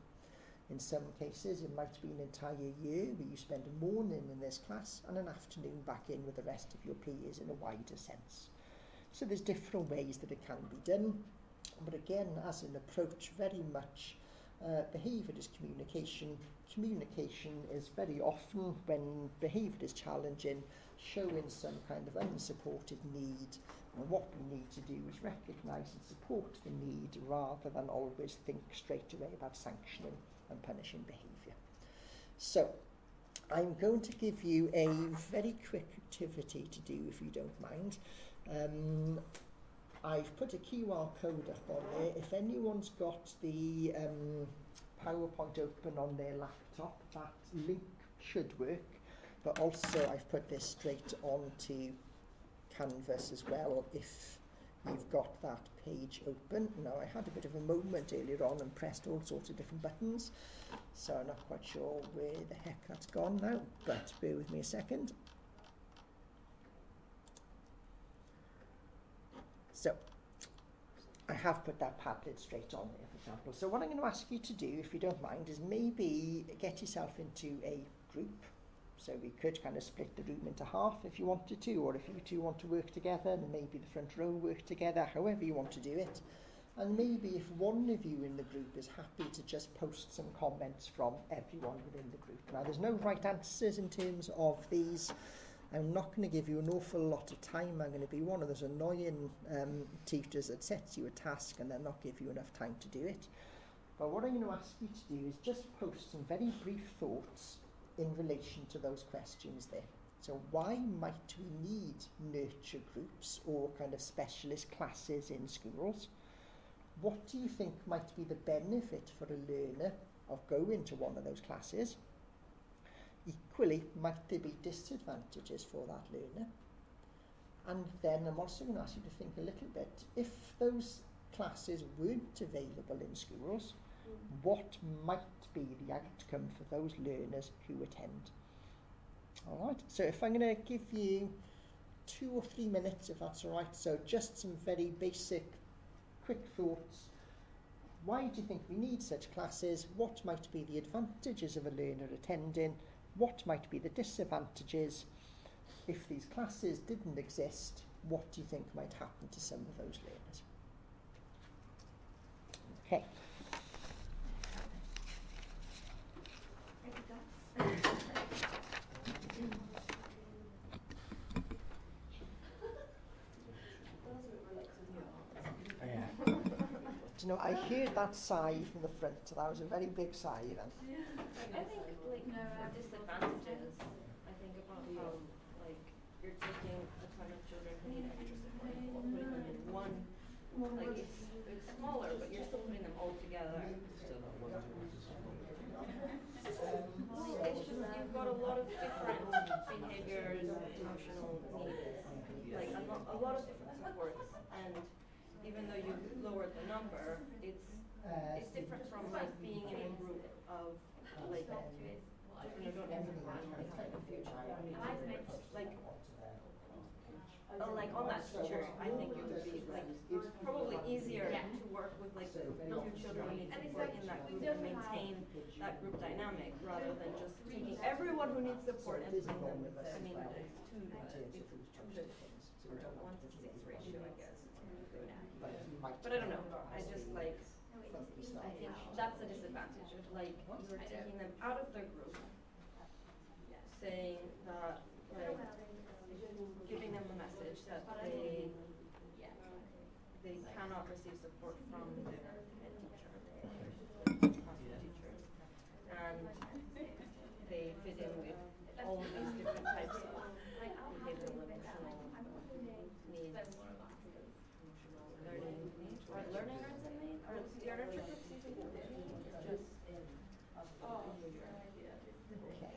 In some cases, it might be an entire year where you spend a morning in this class and an afternoon back in with the rest of your peers in a wider sense. So there's different ways that it can be done, but again, as an approach, very much behaviour is communication. Communication is very often, when behaviour is challenging, showing some kind of unsupported need, and what we need to do is recognise and support the need rather than always think straight away about sanctioning and punishing behaviour. So I'm going to give you a very quick activity to do, if you don't mind. I've put a QR code up on there. If anyone's got the PowerPoint open on their laptop, that link should work. But also I've put this straight onto Canvas as well, if you've got that page open. Now, I had a bit of a moment earlier on and pressed all sorts of different buttons, so I'm not quite sure where the heck that's gone now, but bear with me a second. So I have put that Padlet straight on there, for example. So what I'm going to ask you to do, if you don't mind, is maybe get yourself into a group. So we could kind of split the room into half if you wanted to, or if you two want to work together, and maybe the front row work together, however you want to do it. And maybe if one of you in the group is happy to just post some comments from everyone within the group. Now, there's no right answers in terms of these. I'm not going to give you an awful lot of time. I'm going to be one of those annoying teachers that sets you a task and then not give you enough time to do it. But what I'm going to ask you to do is just post some very brief thoughts in relation to those questions there. So why might we need nurture groups or kind of specialist classes in schools? What do you think might be the benefit for a learner of going to one of those classes? Equally, might there be disadvantages for that learner? And then I'm also going to ask you to think a little bit, if those classes weren't available in schools, what might be the outcome for those learners who attend? All right, so if I'm going to give you 2 or 3 minutes, if that's all right, so just some very basic, quick thoughts. Why do you think we need such classes? What might be the advantages of a learner attending? What might be the disadvantages? If these classes didn't exist, what do you think might happen to some of those learners? Okay. Do you know, I heard that sigh from the front, so that was a very big sigh then. I think, like, disadvantages, I think about how, like, you're taking a ton of children who need extra support, putting them in one, like, it's smaller, but you're still putting them all together. It's just, you've got a lot of different behaviors, emotional needs, like, a lot of different supports, and even though you lowered the number, it's different from, like, being in a group of, like, children who don't have support and having a future. Like on that teacher, I think it would be, like, probably easier to work with, like, 2 children who need support in that group and maintain that group dynamic, rather than just taking everyone who needs support and putting them with it. I mean, it's 2 to 1 to 6 ratio, I guess. But I don't know. I just, like, funky I stuff. think that's a disadvantage of like you're taking them out of their group, saying that like giving them the message that they cannot receive support from their head teacher, classroom teachers, and they fit in with all of these different types of behavioral and emotional needs, emotional learning needs, or learning arts and needs, or the other two groups using just Okay.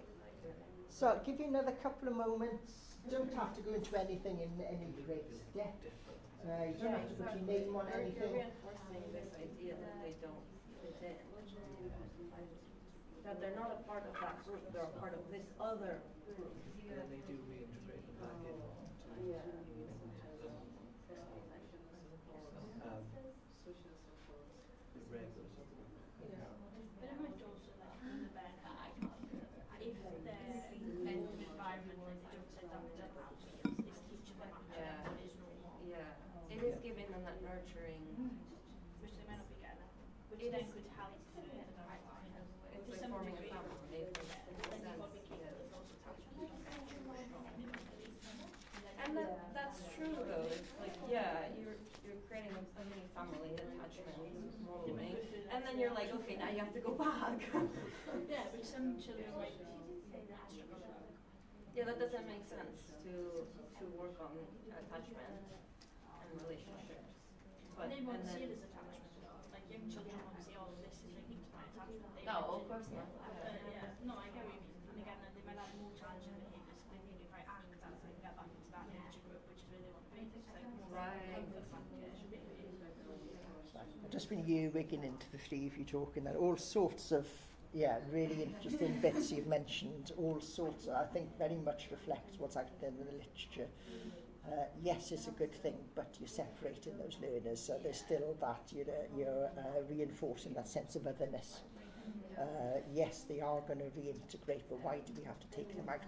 So I'll give you another couple of moments. Don't have to go into anything in any great depth. You don't have to put your name on You're anything. reinforcing this idea that they don't fit in, that they're not a part of that group, they're a part of this other group. And then they do reintegrate them back in. The regular support. But it might also like in the bed bag, if they're in an environment like they don't set up to have is teaching them actually what is normal. Yeah, it is giving them that nurturing. Which they might not be getting, which It then is- could help further the pipeline. It's To like some forming a degree, family. then you've got to be careful with those attachments don't get too strong immediately. And that's true though. It's like you're creating a mini family attachment modeling, and then you're like, okay, now you have to go back. Yeah, but some children might struggle with that. Yeah, that doesn't make sense to work on attachment and relationships. And they won't and see then it as attachment. Like young children won't see, oh, this is linking to my attachment. They no, might of course not. yeah, no, I get what you mean. And again, they might have more challenging behaviours. They may be very active, so they can get back into that nature group, which is where they want to be. It's like more Right. comfort blanket. I've just been earwigging into the three of you talking there. All sorts of, really interesting bits you've mentioned. All sorts, I think, very much reflects what's out there in the literature. Yes, it's a good thing, but you're separating those learners, so there's still that, you're reinforcing that sense of otherness. Yes, they are going to reintegrate, but why do we have to take them out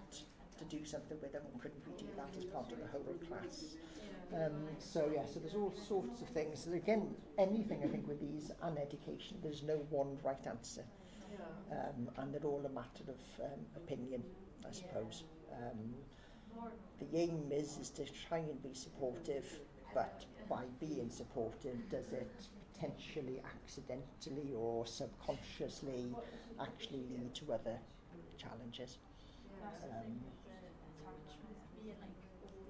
to do something with them? Couldn't we do that as part of the whole class? So there's all sorts of things. So again, anything I think with these and education, there's no one right answer. And they're all a matter of opinion, I suppose. The aim is to try and be supportive, but by being supportive, does it potentially accidentally or subconsciously actually lead to other challenges? That's the thing with the attachment, being like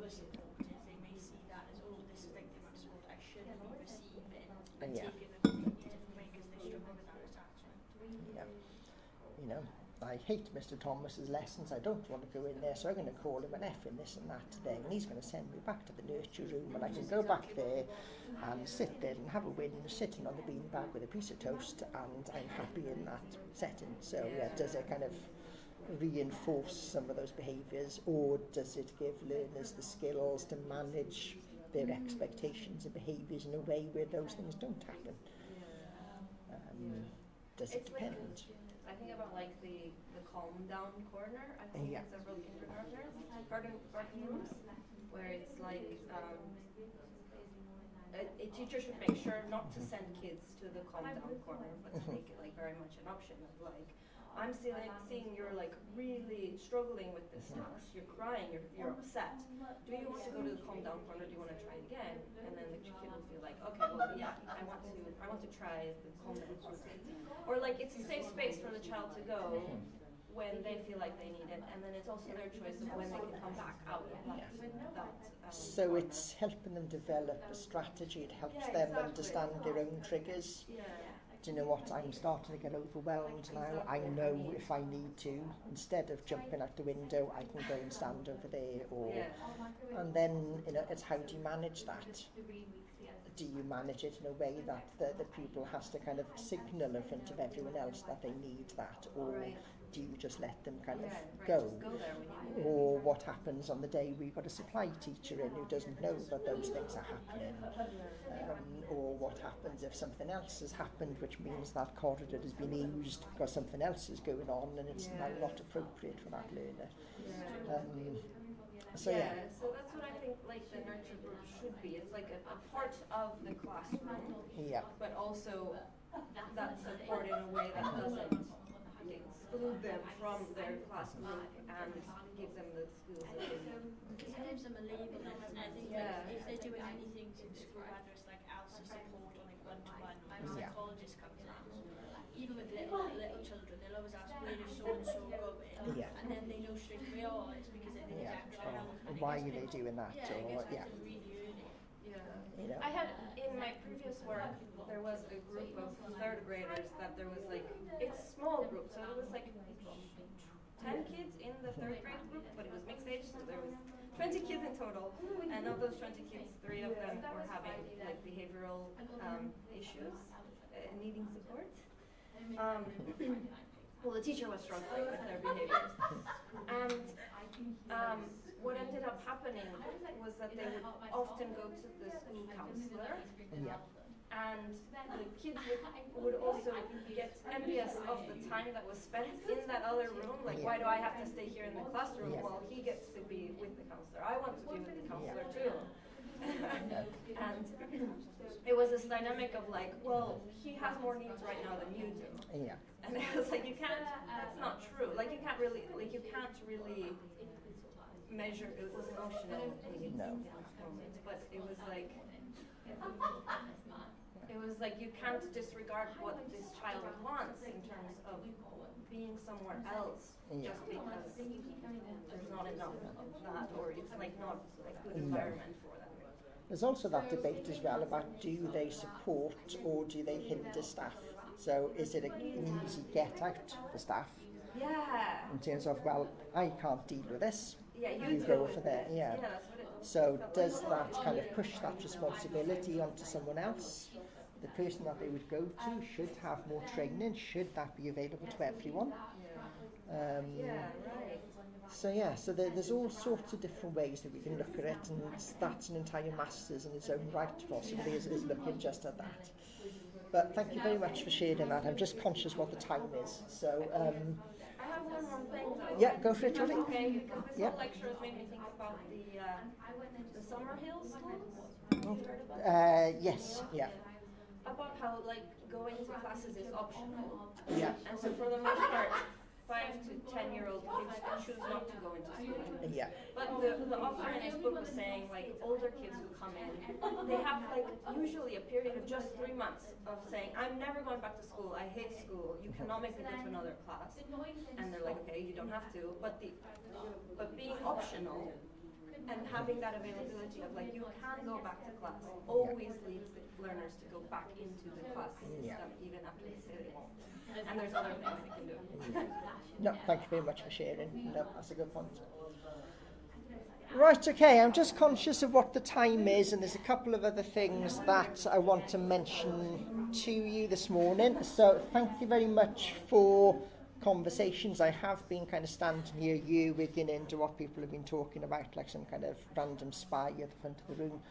over supportive, they may see that as, oh, this is like the amount of support I should be receiving, and Yeah. take it a completely different way because they struggle with that attachment. Yeah. I hate Mr. Thomas's lessons. I don't want to go in there, so I'm going to call him an F in this and that today, and he's going to send me back to the nurture room, and I can go back there and sit there and have a win, sitting on the beanbag with a piece of toast, and I'm happy in that setting. So does it kind of reinforce some of those behaviours, or does it give learners the skills to manage their expectations and behaviours in a way where those things don't happen? Does it It's like depend? I think about like the calm down corner. I've seen several kindergartners, garden rooms, where it's like a teacher should make sure not to send kids to the calm down corner, but to make it like very much an option of like, I'm seeing you're like really struggling with this task, you're crying, you're upset. Do you want to go to the calm down corner? Do you want to try it again? And then the kid will feel like, okay, well, yeah, I want to try the calm down corner. Or like it's a safe space for the child to go when they feel like they need it, and then it's also their choice of when they can come back out of that. So it's helping them develop a strategy. It helps them understand their own triggers. Do you know what? I'm starting to get overwhelmed now. I know if I need to, instead of jumping out the window, I can go and stand over there. And then it's how do you manage that? Do you manage it in a way that the pupil has to kind of signal in front of everyone else that they need that, or do you just let them kind of go? Or what happens on the day we've got a supply teacher in who doesn't know that those things are happening? Or what happens if something else has happened, which means that corridor has been used because something else is going on and it's now not appropriate for that learner? So yeah. So that's what I think like the nurture group should be. It's like a part of the classroom, Yeah. but also that support in a way that doesn't exclude them from their class group and gives them the skills that they need. Because it gives them a label, and I think Yeah. like, if they're doing anything in school, whether it's like ALSA support or like one-to-one, or a Yeah. psychologist comes around, even with little children, they'll always ask, where is so-and-so going? Yeah. And then they know straight away, oh, it's because they need Yeah. extra help. And it Why gets are they doing that? Yeah, it Or gets yeah. them really early. Yeah. You know. I had in my previous work there was a group of third graders that there was like it's small group, so it was like 10 kids in the third grade group, but it was mixed age, so there was 20 kids in total, and of those 20 kids, 3 of them were having like behavioral issues, needing support. Well, the teacher was struggling with their behaviors, and what ended up happening was that they would often go to the school counselor. Yeah. And the kids would also get envious of the time that was spent in that other room. Like, why do I have to stay here in the classroom? Yeah. Well, he gets to be with the counselor. I want to be with the counselor too. And it was this dynamic of like, well, he has more needs right now than you do. Yeah. And I was like, you can't. That's not true. Like, you can't really measure. It was emotional needs. No. But it was like. It was like you can't disregard what this child wants in terms of being somewhere else just because there's not enough of that, or it's like not a good environment for them. There's also that debate as well about do they support or do they hinder staff? So is it an easy get out for staff? Yeah. In terms of, well, I can't deal with this. Yeah, you deal go with for that. it. Yeah. That's what it So does that kind of push that responsibility onto someone else? The person that they would go to should have more training. Should that be available to everyone? Yeah, right. So yeah, so there's all sorts of different ways that we can look at it, and that's an entire master's in its own right, possibly, is looking just at that. But thank you very much for sharing that. I'm just conscious what the time is. So I have one more thing though. yeah, go for it, Julie. Okay, because this Yeah. whole lecture has made me think about the Summer Hill schools. Yes, yeah. About how like going to classes is optional. Yeah. And so for the most part, 5 to 10-year-old kids choose not to go into school. Yeah. But the author in his book was saying like older kids who come in, they have like usually a period of just 3 months of saying, I'm never going back to school, I hate school, you cannot make me go to another class. And they're like, okay, you don't have to, but being optional and having that availability of like you can go back to class always leads the learners to go back into the class system even after they say they won't. And there's other things they can do. No, thank you very much for sharing. No, that's a good point. Right, okay, I'm just conscious of what the time is, and there's a couple of other things that I want to mention to you this morning. So thank you very much for conversations. I have been kind of standing near you, wigging into what people have been talking about, like some kind of random spy at the front of the room.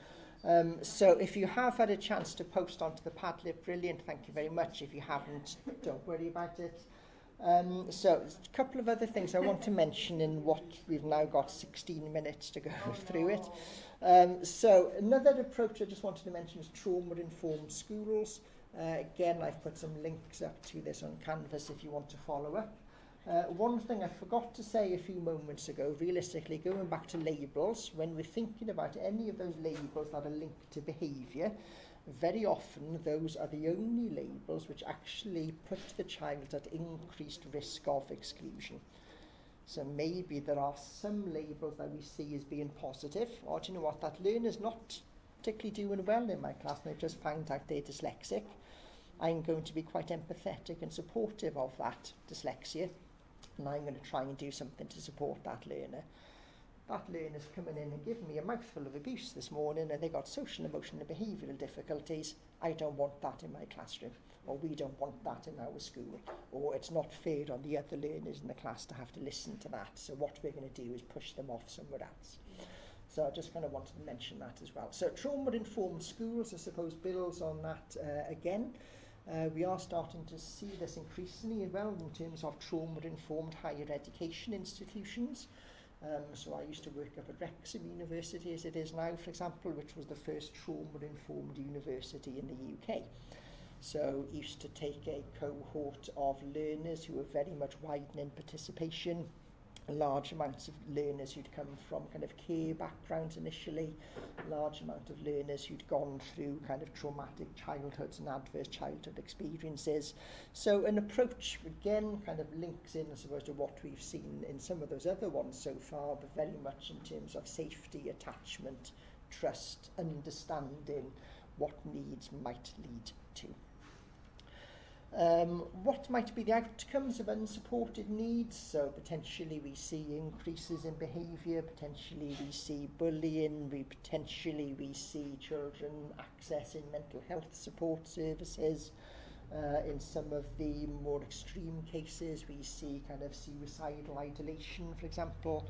So if you have had a chance to post onto the Padlet, brilliant, thank you very much. If you haven't, don't worry about it. So a couple of other things I want to mention in what we've now got 16 minutes to go through it. So another approach I just wanted to mention is trauma-informed schools. Again, I've put some links up to this on Canvas if you want to follow up. One thing I forgot to say a few moments ago, realistically, going back to labels, when we're thinking about any of those labels that are linked to behaviour, very often those are the only labels which actually put the child at increased risk of exclusion. So maybe there are some labels that we see as being positive, or do you know what, that learner's not particularly doing well in my class and I've just found out they're dyslexic. I'm going to be quite empathetic and supportive of that dyslexia, and I'm going to try and do something to support that learner. That learner's coming in and giving me a mouthful of abuse this morning and they got social, emotional and behavioural difficulties. I don't want that in my classroom, or we don't want that in our school, or it's not fair on the other learners in the class to have to listen to that. So what we're going to do is push them off somewhere else. So I just kind of wanted to mention that as well. So trauma-informed schools, I suppose, builds on that again. We are starting to see this increasingly as well in terms of trauma-informed higher education institutions. So I used to work up at Wrexham University, as it is now, for example, which was the first trauma-informed university in the UK. So used to take a cohort of learners who were very much widening participation, large amounts of learners who'd come from kind of care backgrounds initially, large amount of learners who'd gone through kind of traumatic childhoods and adverse childhood experiences. So an approach, again, kind of links in, I suppose, to what we've seen in some of those other ones so far, but very much in terms of safety, attachment, trust, understanding what needs might lead to. What might be the outcomes of unsupported needs? So potentially we see increases in behaviour, potentially we see bullying, potentially we see children accessing mental health support services. In some of the more extreme cases we see kind of suicidal ideation, for example.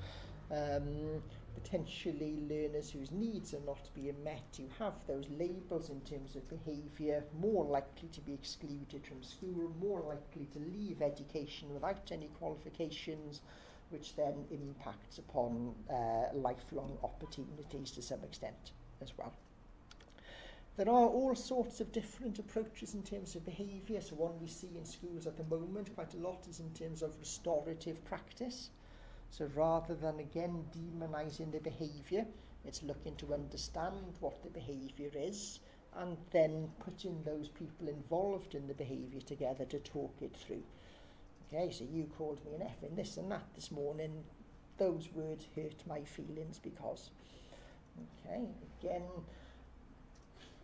Potentially learners whose needs are not being met, who have those labels in terms of behaviour, more likely to be excluded from school, more likely to leave education without any qualifications, which then impacts upon lifelong opportunities to some extent as well. There are all sorts of different approaches in terms of behaviour. So one we see in schools at the moment quite a lot is in terms of restorative practice. So rather than, again, demonising the behaviour, it's looking to understand what the behaviour is and then putting those people involved in the behaviour together to talk it through. Okay, so you called me an effing this and that this morning. Those words hurt my feelings because. Okay, again,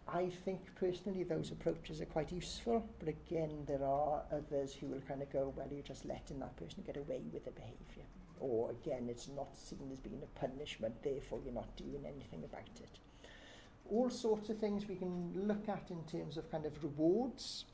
I think personally those approaches are quite useful, but again, there are others who will kind of go, well, you're just letting that person get away with the behaviour. Or again, it's not seen as being a punishment, therefore you're not doing anything about it. All sorts of things we can look at in terms of kind of rewards.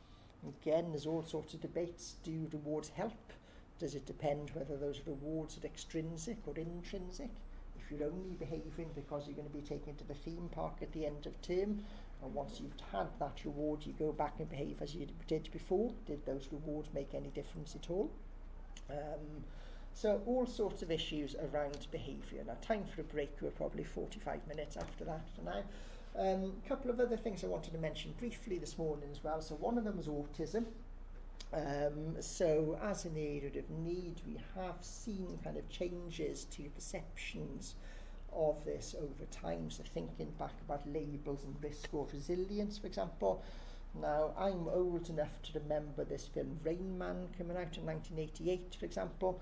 Again, there's all sorts of debates. Do rewards help? Does it depend whether those rewards are extrinsic or intrinsic? If you're only behaving because you're going to be taken to the theme park at the end of term, and once you've had that reward, you go back and behave as you did before, did those rewards make any difference at all? So all sorts of issues around behaviour. Now, time for a break. We're probably 45 minutes after that for now. A couple of other things I wanted to mention briefly this morning as well. So one of them was autism. So as an area of need, we have seen kind of changes to perceptions of this over time. So thinking back about labels and risk or resilience, for example. Now, I'm old enough to remember this film Rain Man coming out in 1988, for example.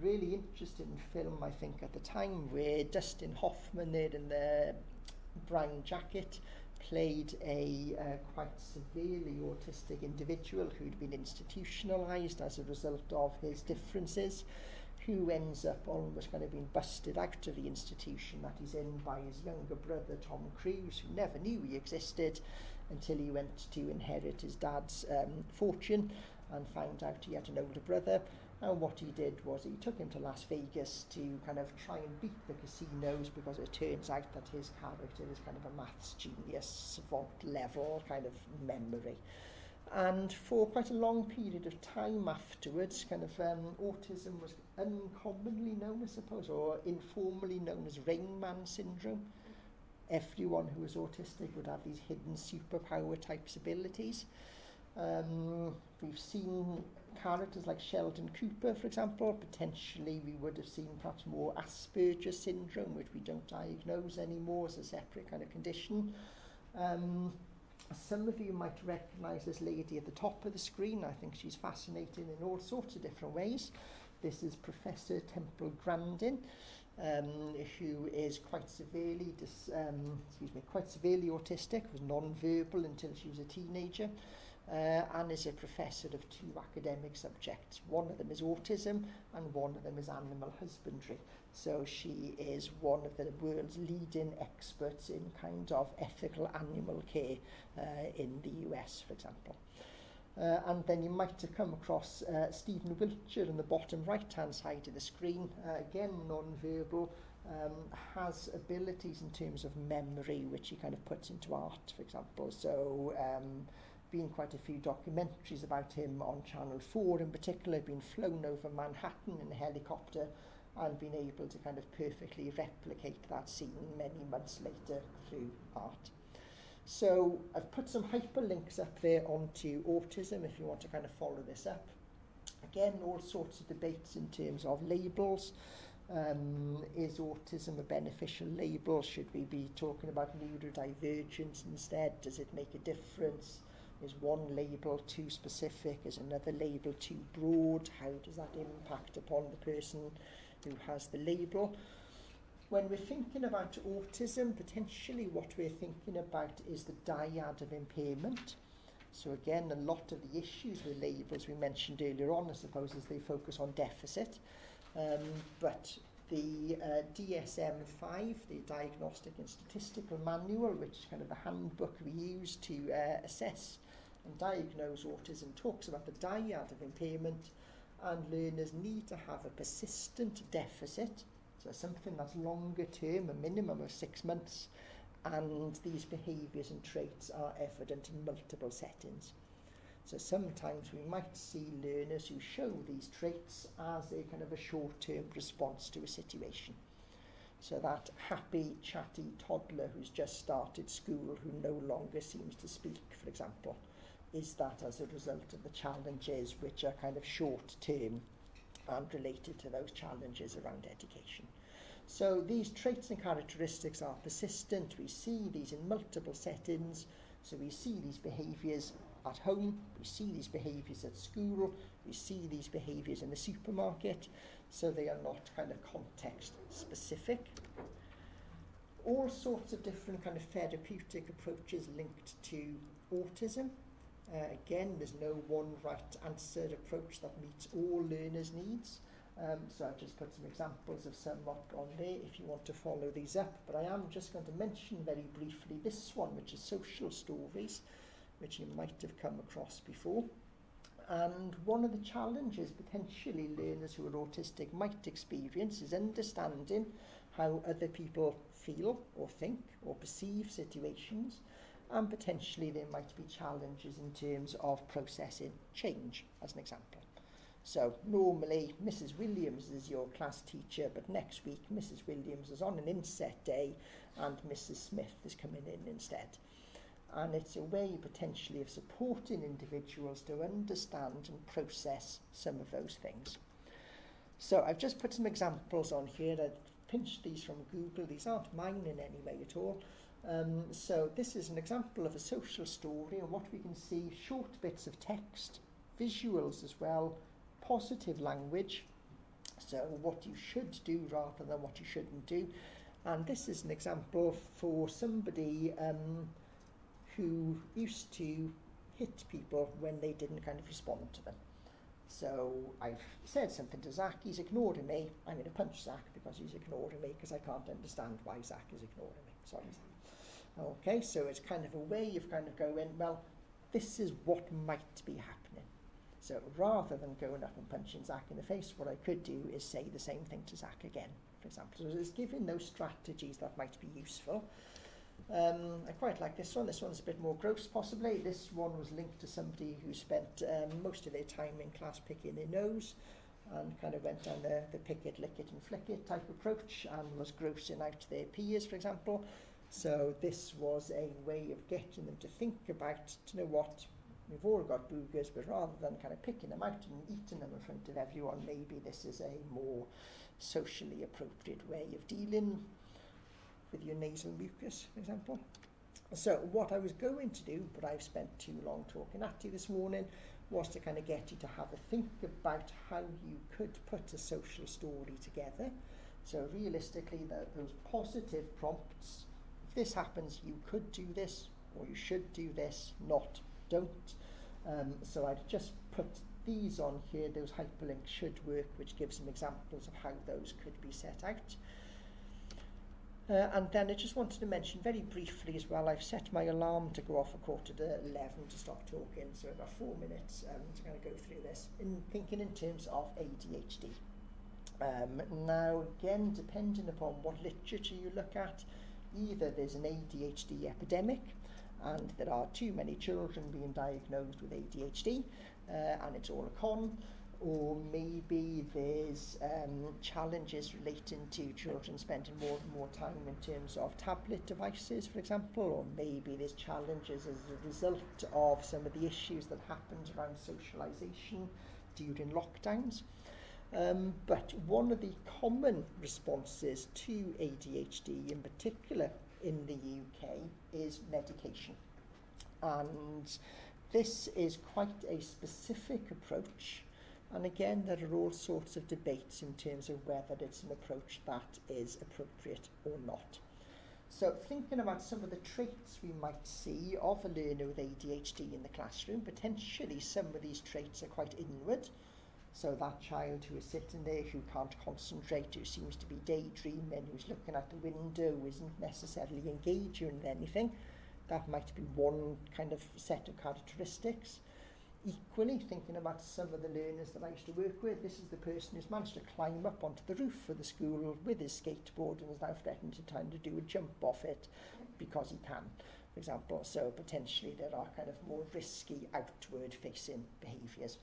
Really interesting film, I think, at the time, where Dustin Hoffman there in the brown jacket played a quite severely autistic individual who'd been institutionalised as a result of his differences, who ends up almost kind of being busted out of the institution that he's in by his younger brother Tom Cruise, who never knew he existed until he went to inherit his dad's fortune and found out he had an older brother. And what he did was he took him to Las Vegas to kind of try and beat the casinos, because it turns out that his character is kind of a maths genius, savant level kind of memory. And for quite a long period of time afterwards, kind of autism was uncommonly known, I suppose, or informally known as Rain Man syndrome. Everyone who was autistic would have these hidden superpower types abilities. We've seen characters like Sheldon Cooper, for example. Potentially we would have seen perhaps more Asperger's syndrome, which we don't diagnose anymore as a separate kind of condition. Some of you might recognise this lady at the top of the screen. I think she's fascinating in all sorts of different ways. This is Professor Temple Grandin, who is quite severely autistic, was non-verbal until she was a teenager. And is a professor of two academic subjects. One of them is autism and one of them is animal husbandry. So she is one of the world's leading experts in kind of ethical animal care in the US, for example. And then you might have come across Stephen Wiltshire on the bottom right-hand side of the screen, again non-verbal, has abilities in terms of memory, which he kind of puts into art, for example. So been quite a few documentaries about him on Channel 4 in particular, been flown over Manhattan in a helicopter and being able to kind of perfectly replicate that scene many months later through art. So I've put some hyperlinks up there onto autism if you want to kind of follow this up. Again, all sorts of debates in terms of labels. Is autism a beneficial label? Should we be talking about neurodivergence instead? Does it make a difference? Is one label too specific? Is another label too broad? How does that impact upon the person who has the label? When we're thinking about autism, potentially what we're thinking about is the dyad of impairment. So again, a lot of the issues with labels we mentioned earlier on, I suppose, is they focus on deficit. But the DSM-5, the Diagnostic and Statistical Manual, which is kind of the handbook we use to assess and diagnose autism, talks about the dyad of impairment, and learners need to have a persistent deficit, so something that's longer term, a minimum of 6 months, and these behaviours and traits are evident in multiple settings. So sometimes we might see learners who show these traits as a kind of a short-term response to a situation. So that happy, chatty toddler who's just started school, who no longer seems to speak, for example, is that as a result of the challenges which are kind of short-term and related to those challenges around education. So these traits and characteristics are persistent. We see these in multiple settings. So we see these behaviours at home, we see these behaviours at school, we see these behaviours in the supermarket, so they are not kind of context specific. All sorts of different kind of therapeutic approaches linked to autism. Again, there's no one right answer approach that meets all learners' needs. So I've just put some examples of some up on there if you want to follow these up, but I am just going to mention very briefly this one, which is social stories, which you might have come across before. And one of the challenges potentially learners who are autistic might experience is understanding how other people feel or think or perceive situations, and potentially there might be challenges in terms of processing change, as an example. So normally Mrs. Williams is your class teacher, but next week Mrs. Williams is on an inset day and Mrs. Smith is coming in instead. And it's a way potentially of supporting individuals to understand and process some of those things. So I've just put some examples on here. I've pinched these from Google. These aren't mine in any way at all. So this is an example of a social story, and what we can see, short bits of text, visuals as well, positive language, so what you should do rather than what you shouldn't do. And this is an example for somebody who used to hit people when they didn't kind of respond to them. So I've said something to Zach, he's ignoring me, I'm going to punch Zach because he's ignoring me because I can't understand why Zach is ignoring me. Sorry, Zach. Okay, so it's kind of a way of kind of going, well, this is what might be happening. So rather than going up and punching Zach in the face, what I could do is say the same thing to Zach again, for example. So it's giving those strategies that might be useful. I quite like this one. This one's a bit more gross, possibly. This one was linked to somebody who spent most of their time in class picking their nose and kind of went down the pick it, lick it and flick it type approach and was grossing out their peers, for example. So this was a way of getting them to think about, you know what, we've all got boogers, but rather than kind of picking them out and eating them in front of everyone, maybe this is a more socially appropriate way of dealing with your nasal mucus, for example. So what I was going to do, but I've spent too long talking at you this morning, was to kind of get you to have a think about how you could put a social story together. So realistically, those positive prompts, if this happens, you could do this, or you should do this, not don't. So I've just put these on here. Those hyperlinks should work, which gives some examples of how those could be set out. And then I just wanted to mention very briefly as well, I've set my alarm to go off at 11:15 to stop talking, so I've got 4 minutes to kind of go through this, thinking in terms of ADHD. Now again, depending upon what literature you look at, either there's an ADHD epidemic and there are too many children being diagnosed with ADHD and it's all a con, or maybe there's challenges relating to children spending more and more time in terms of tablet devices, for example, or maybe there's challenges as a result of some of the issues that happened around socialisation during lockdowns. But one of the common responses to ADHD in particular in the UK is medication. And this is quite a specific approach. And again, there are all sorts of debates in terms of whether it's an approach that is appropriate or not. So thinking about some of the traits we might see of a learner with ADHD in the classroom, potentially some of these traits are quite inward. So that child who is sitting there, who can't concentrate, who seems to be daydreaming, who's looking out the window, isn't necessarily engaging in anything, that might be one kind of set of characteristics. Equally, thinking about some of the learners that I used to work with, this is the person who's managed to climb up onto the roof of the school with his skateboard and is now threatening to try to do a jump off it because he can, for example. So potentially there are kind of more risky outward-facing behaviours.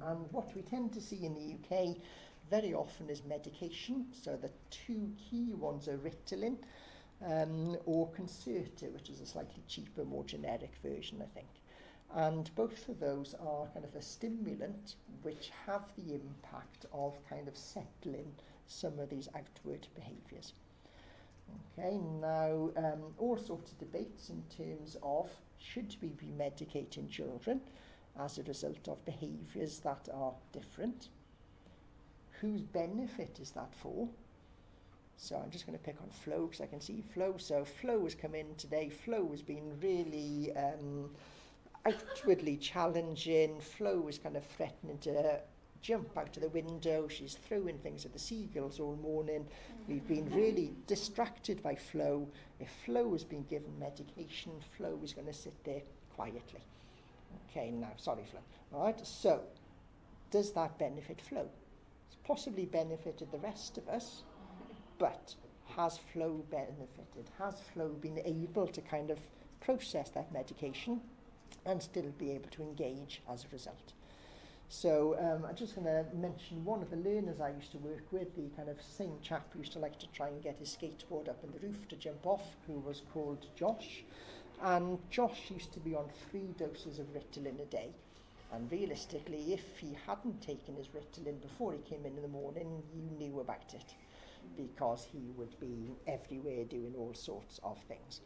And what we tend to see in the UK very often is medication. So the two key ones are Ritalin or Concerta, which is a slightly cheaper, more generic version, I think. And both of those are kind of a stimulant which have the impact of kind of settling some of these outward behaviours. Okay, now all sorts of debates in terms of should we be medicating children as a result of behaviours that are different? Whose benefit is that for? So I'm just going to pick on Flo because I can see Flo. So Flo has come in today. Flo has been really outwardly challenging. Flo is kind of threatening to jump out of the window. She's throwing things at the seagulls all morning. We've been really distracted by Flo. If Flo has been given medication, Flo is going to sit there quietly. Okay, now, sorry, Flo. All right, so does that benefit Flo? It's possibly benefited the rest of us, but has Flo benefited? Has Flo been able to kind of process that medication and still be able to engage as a result? So I'm just going to mention one of the learners I used to work with, the kind of same chap who used to like to try and get his skateboard up in the roof to jump off, who was called Josh. And Josh used to be on 3 doses of Ritalin a day. And realistically, if he hadn't taken his Ritalin before he came in the morning, you knew about it because he would be everywhere doing all sorts of things.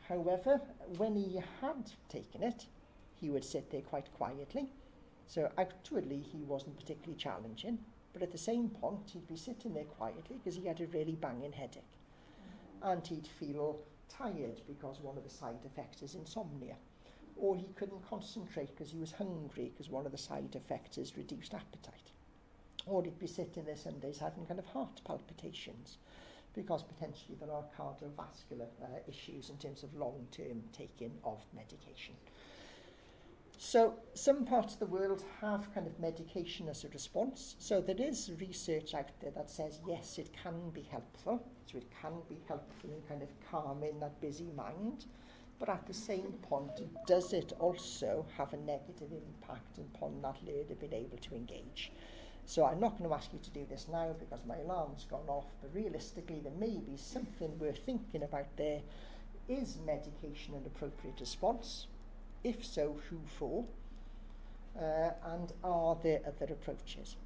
However, when he had taken it, he would sit there quite quietly. So outwardly, he wasn't particularly challenging. But at the same point, he'd be sitting there quietly because he had a really banging headache. And he'd feel tired because one of the side effects is insomnia, or he couldn't concentrate because he was hungry because one of the side effects is reduced appetite, or he'd be sitting there some days having kind of heart palpitations because potentially there are cardiovascular issues in terms of long-term taking of medication. So some parts of the world have kind of medication as a response. So there is research out there that says, yes, it can be helpful. So it can be helpful in kind of calming that busy mind. But at the same point, does it also have a negative impact upon that learner being able to engage? So I'm not going to ask you to do this now because my alarm's gone off. But realistically, there may be something we're thinking about there. Is medication an appropriate response? If so, who for? And are there other approaches?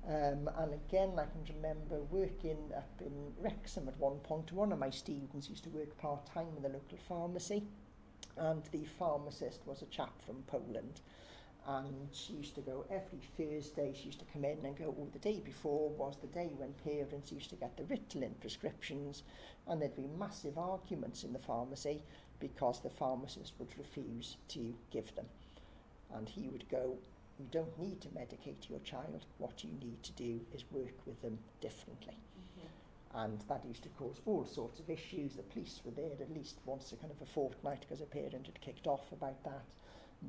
And again, I can remember working up in Wrexham at one point. One of my students used to work part-time in the local pharmacy, and the pharmacist was a chap from Poland. And she used to go every Thursday. She used to come in and go, the day before was the day when parents used to get the Ritalin prescriptions, and there'd be massive arguments in the pharmacy because the pharmacist would refuse to give them. And he would go, you don't need to medicate your child. What you need to do is work with them differently. And that used to cause all sorts of issues. The police were there at least once a kind of a fortnight because a parent had kicked off about that.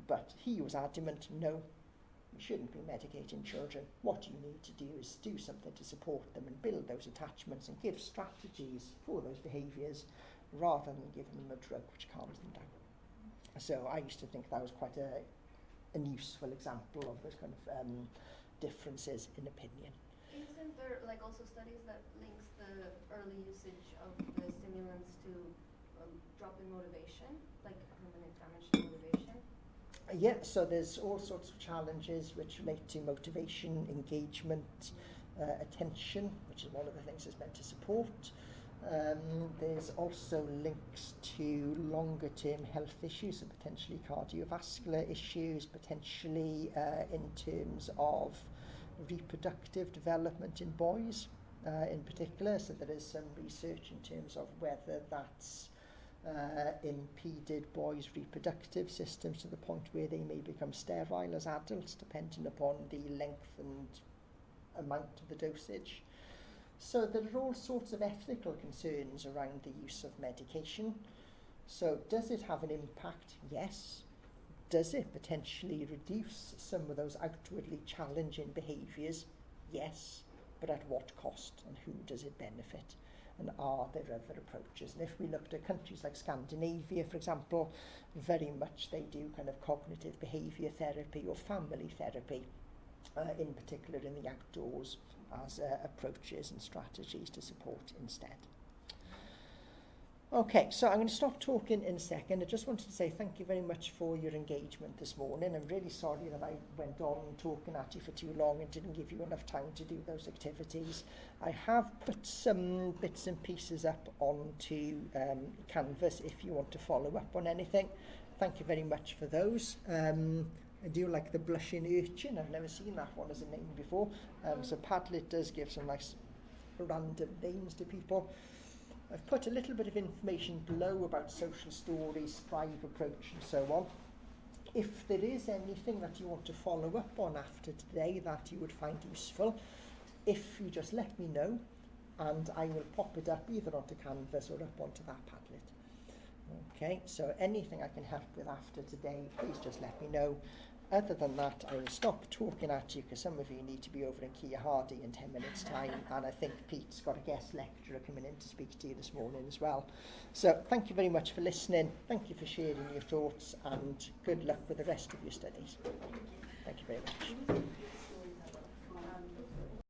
But he was adamant, no, you shouldn't be medicating children. What you need to do is do something to support them and build those attachments and give strategies for those behaviours rather than giving them a drug which calms them down. So I used to think that was quite a useful example of those kind of differences in opinion. Isn't there like also studies that links the early usage of the stimulants to drop in motivation, like permanent damage to motivation? Yeah, so there's all sorts of challenges which relate to motivation, engagement, attention, which is one of the things it's meant to support. There's also links to longer term health issues, so potentially cardiovascular issues, potentially in terms of reproductive development in boys in particular. So there is some research in terms of whether that's impeded boys' reproductive systems to the point where they may become sterile as adults, depending upon the length and amount of the dosage. So there are all sorts of ethical concerns around the use of medication. So does it have an impact? Yes. Does it potentially reduce some of those outwardly challenging behaviours? Yes. But at what cost, and who does it benefit? And are there other approaches? And if we looked at countries like Scandinavia, for example, very much they do kind of cognitive behaviour therapy or family therapy, in particular in the outdoors, as approaches and strategies to support instead. Okay, so I'm going to stop talking in a second. I just wanted to say thank you very much for your engagement this morning. I'm really sorry that I went on talking at you for too long and didn't give you enough time to do those activities. I have put some bits and pieces up onto Canvas if you want to follow up on anything. Thank you very much for those. I do like the blushing urchin. I've never seen that one as a name before. So Padlet does give some nice random names to people. I've put a little bit of information below about social stories, Thrive approach and so on. If there is anything that you want to follow up on after today that you would find useful, if you just let me know, and I will pop it up either onto Canvas or up onto that Padlet. Okay, so anything I can help with after today, please just let me know. Other than that, I will stop talking at you because some of you need to be over in Keir Hardy in 10 minutes' time, and I think Pete's got a guest lecturer coming in to speak to you this morning as well. So thank you very much for listening, thank you for sharing your thoughts, and good luck with the rest of your studies. Thank you very much.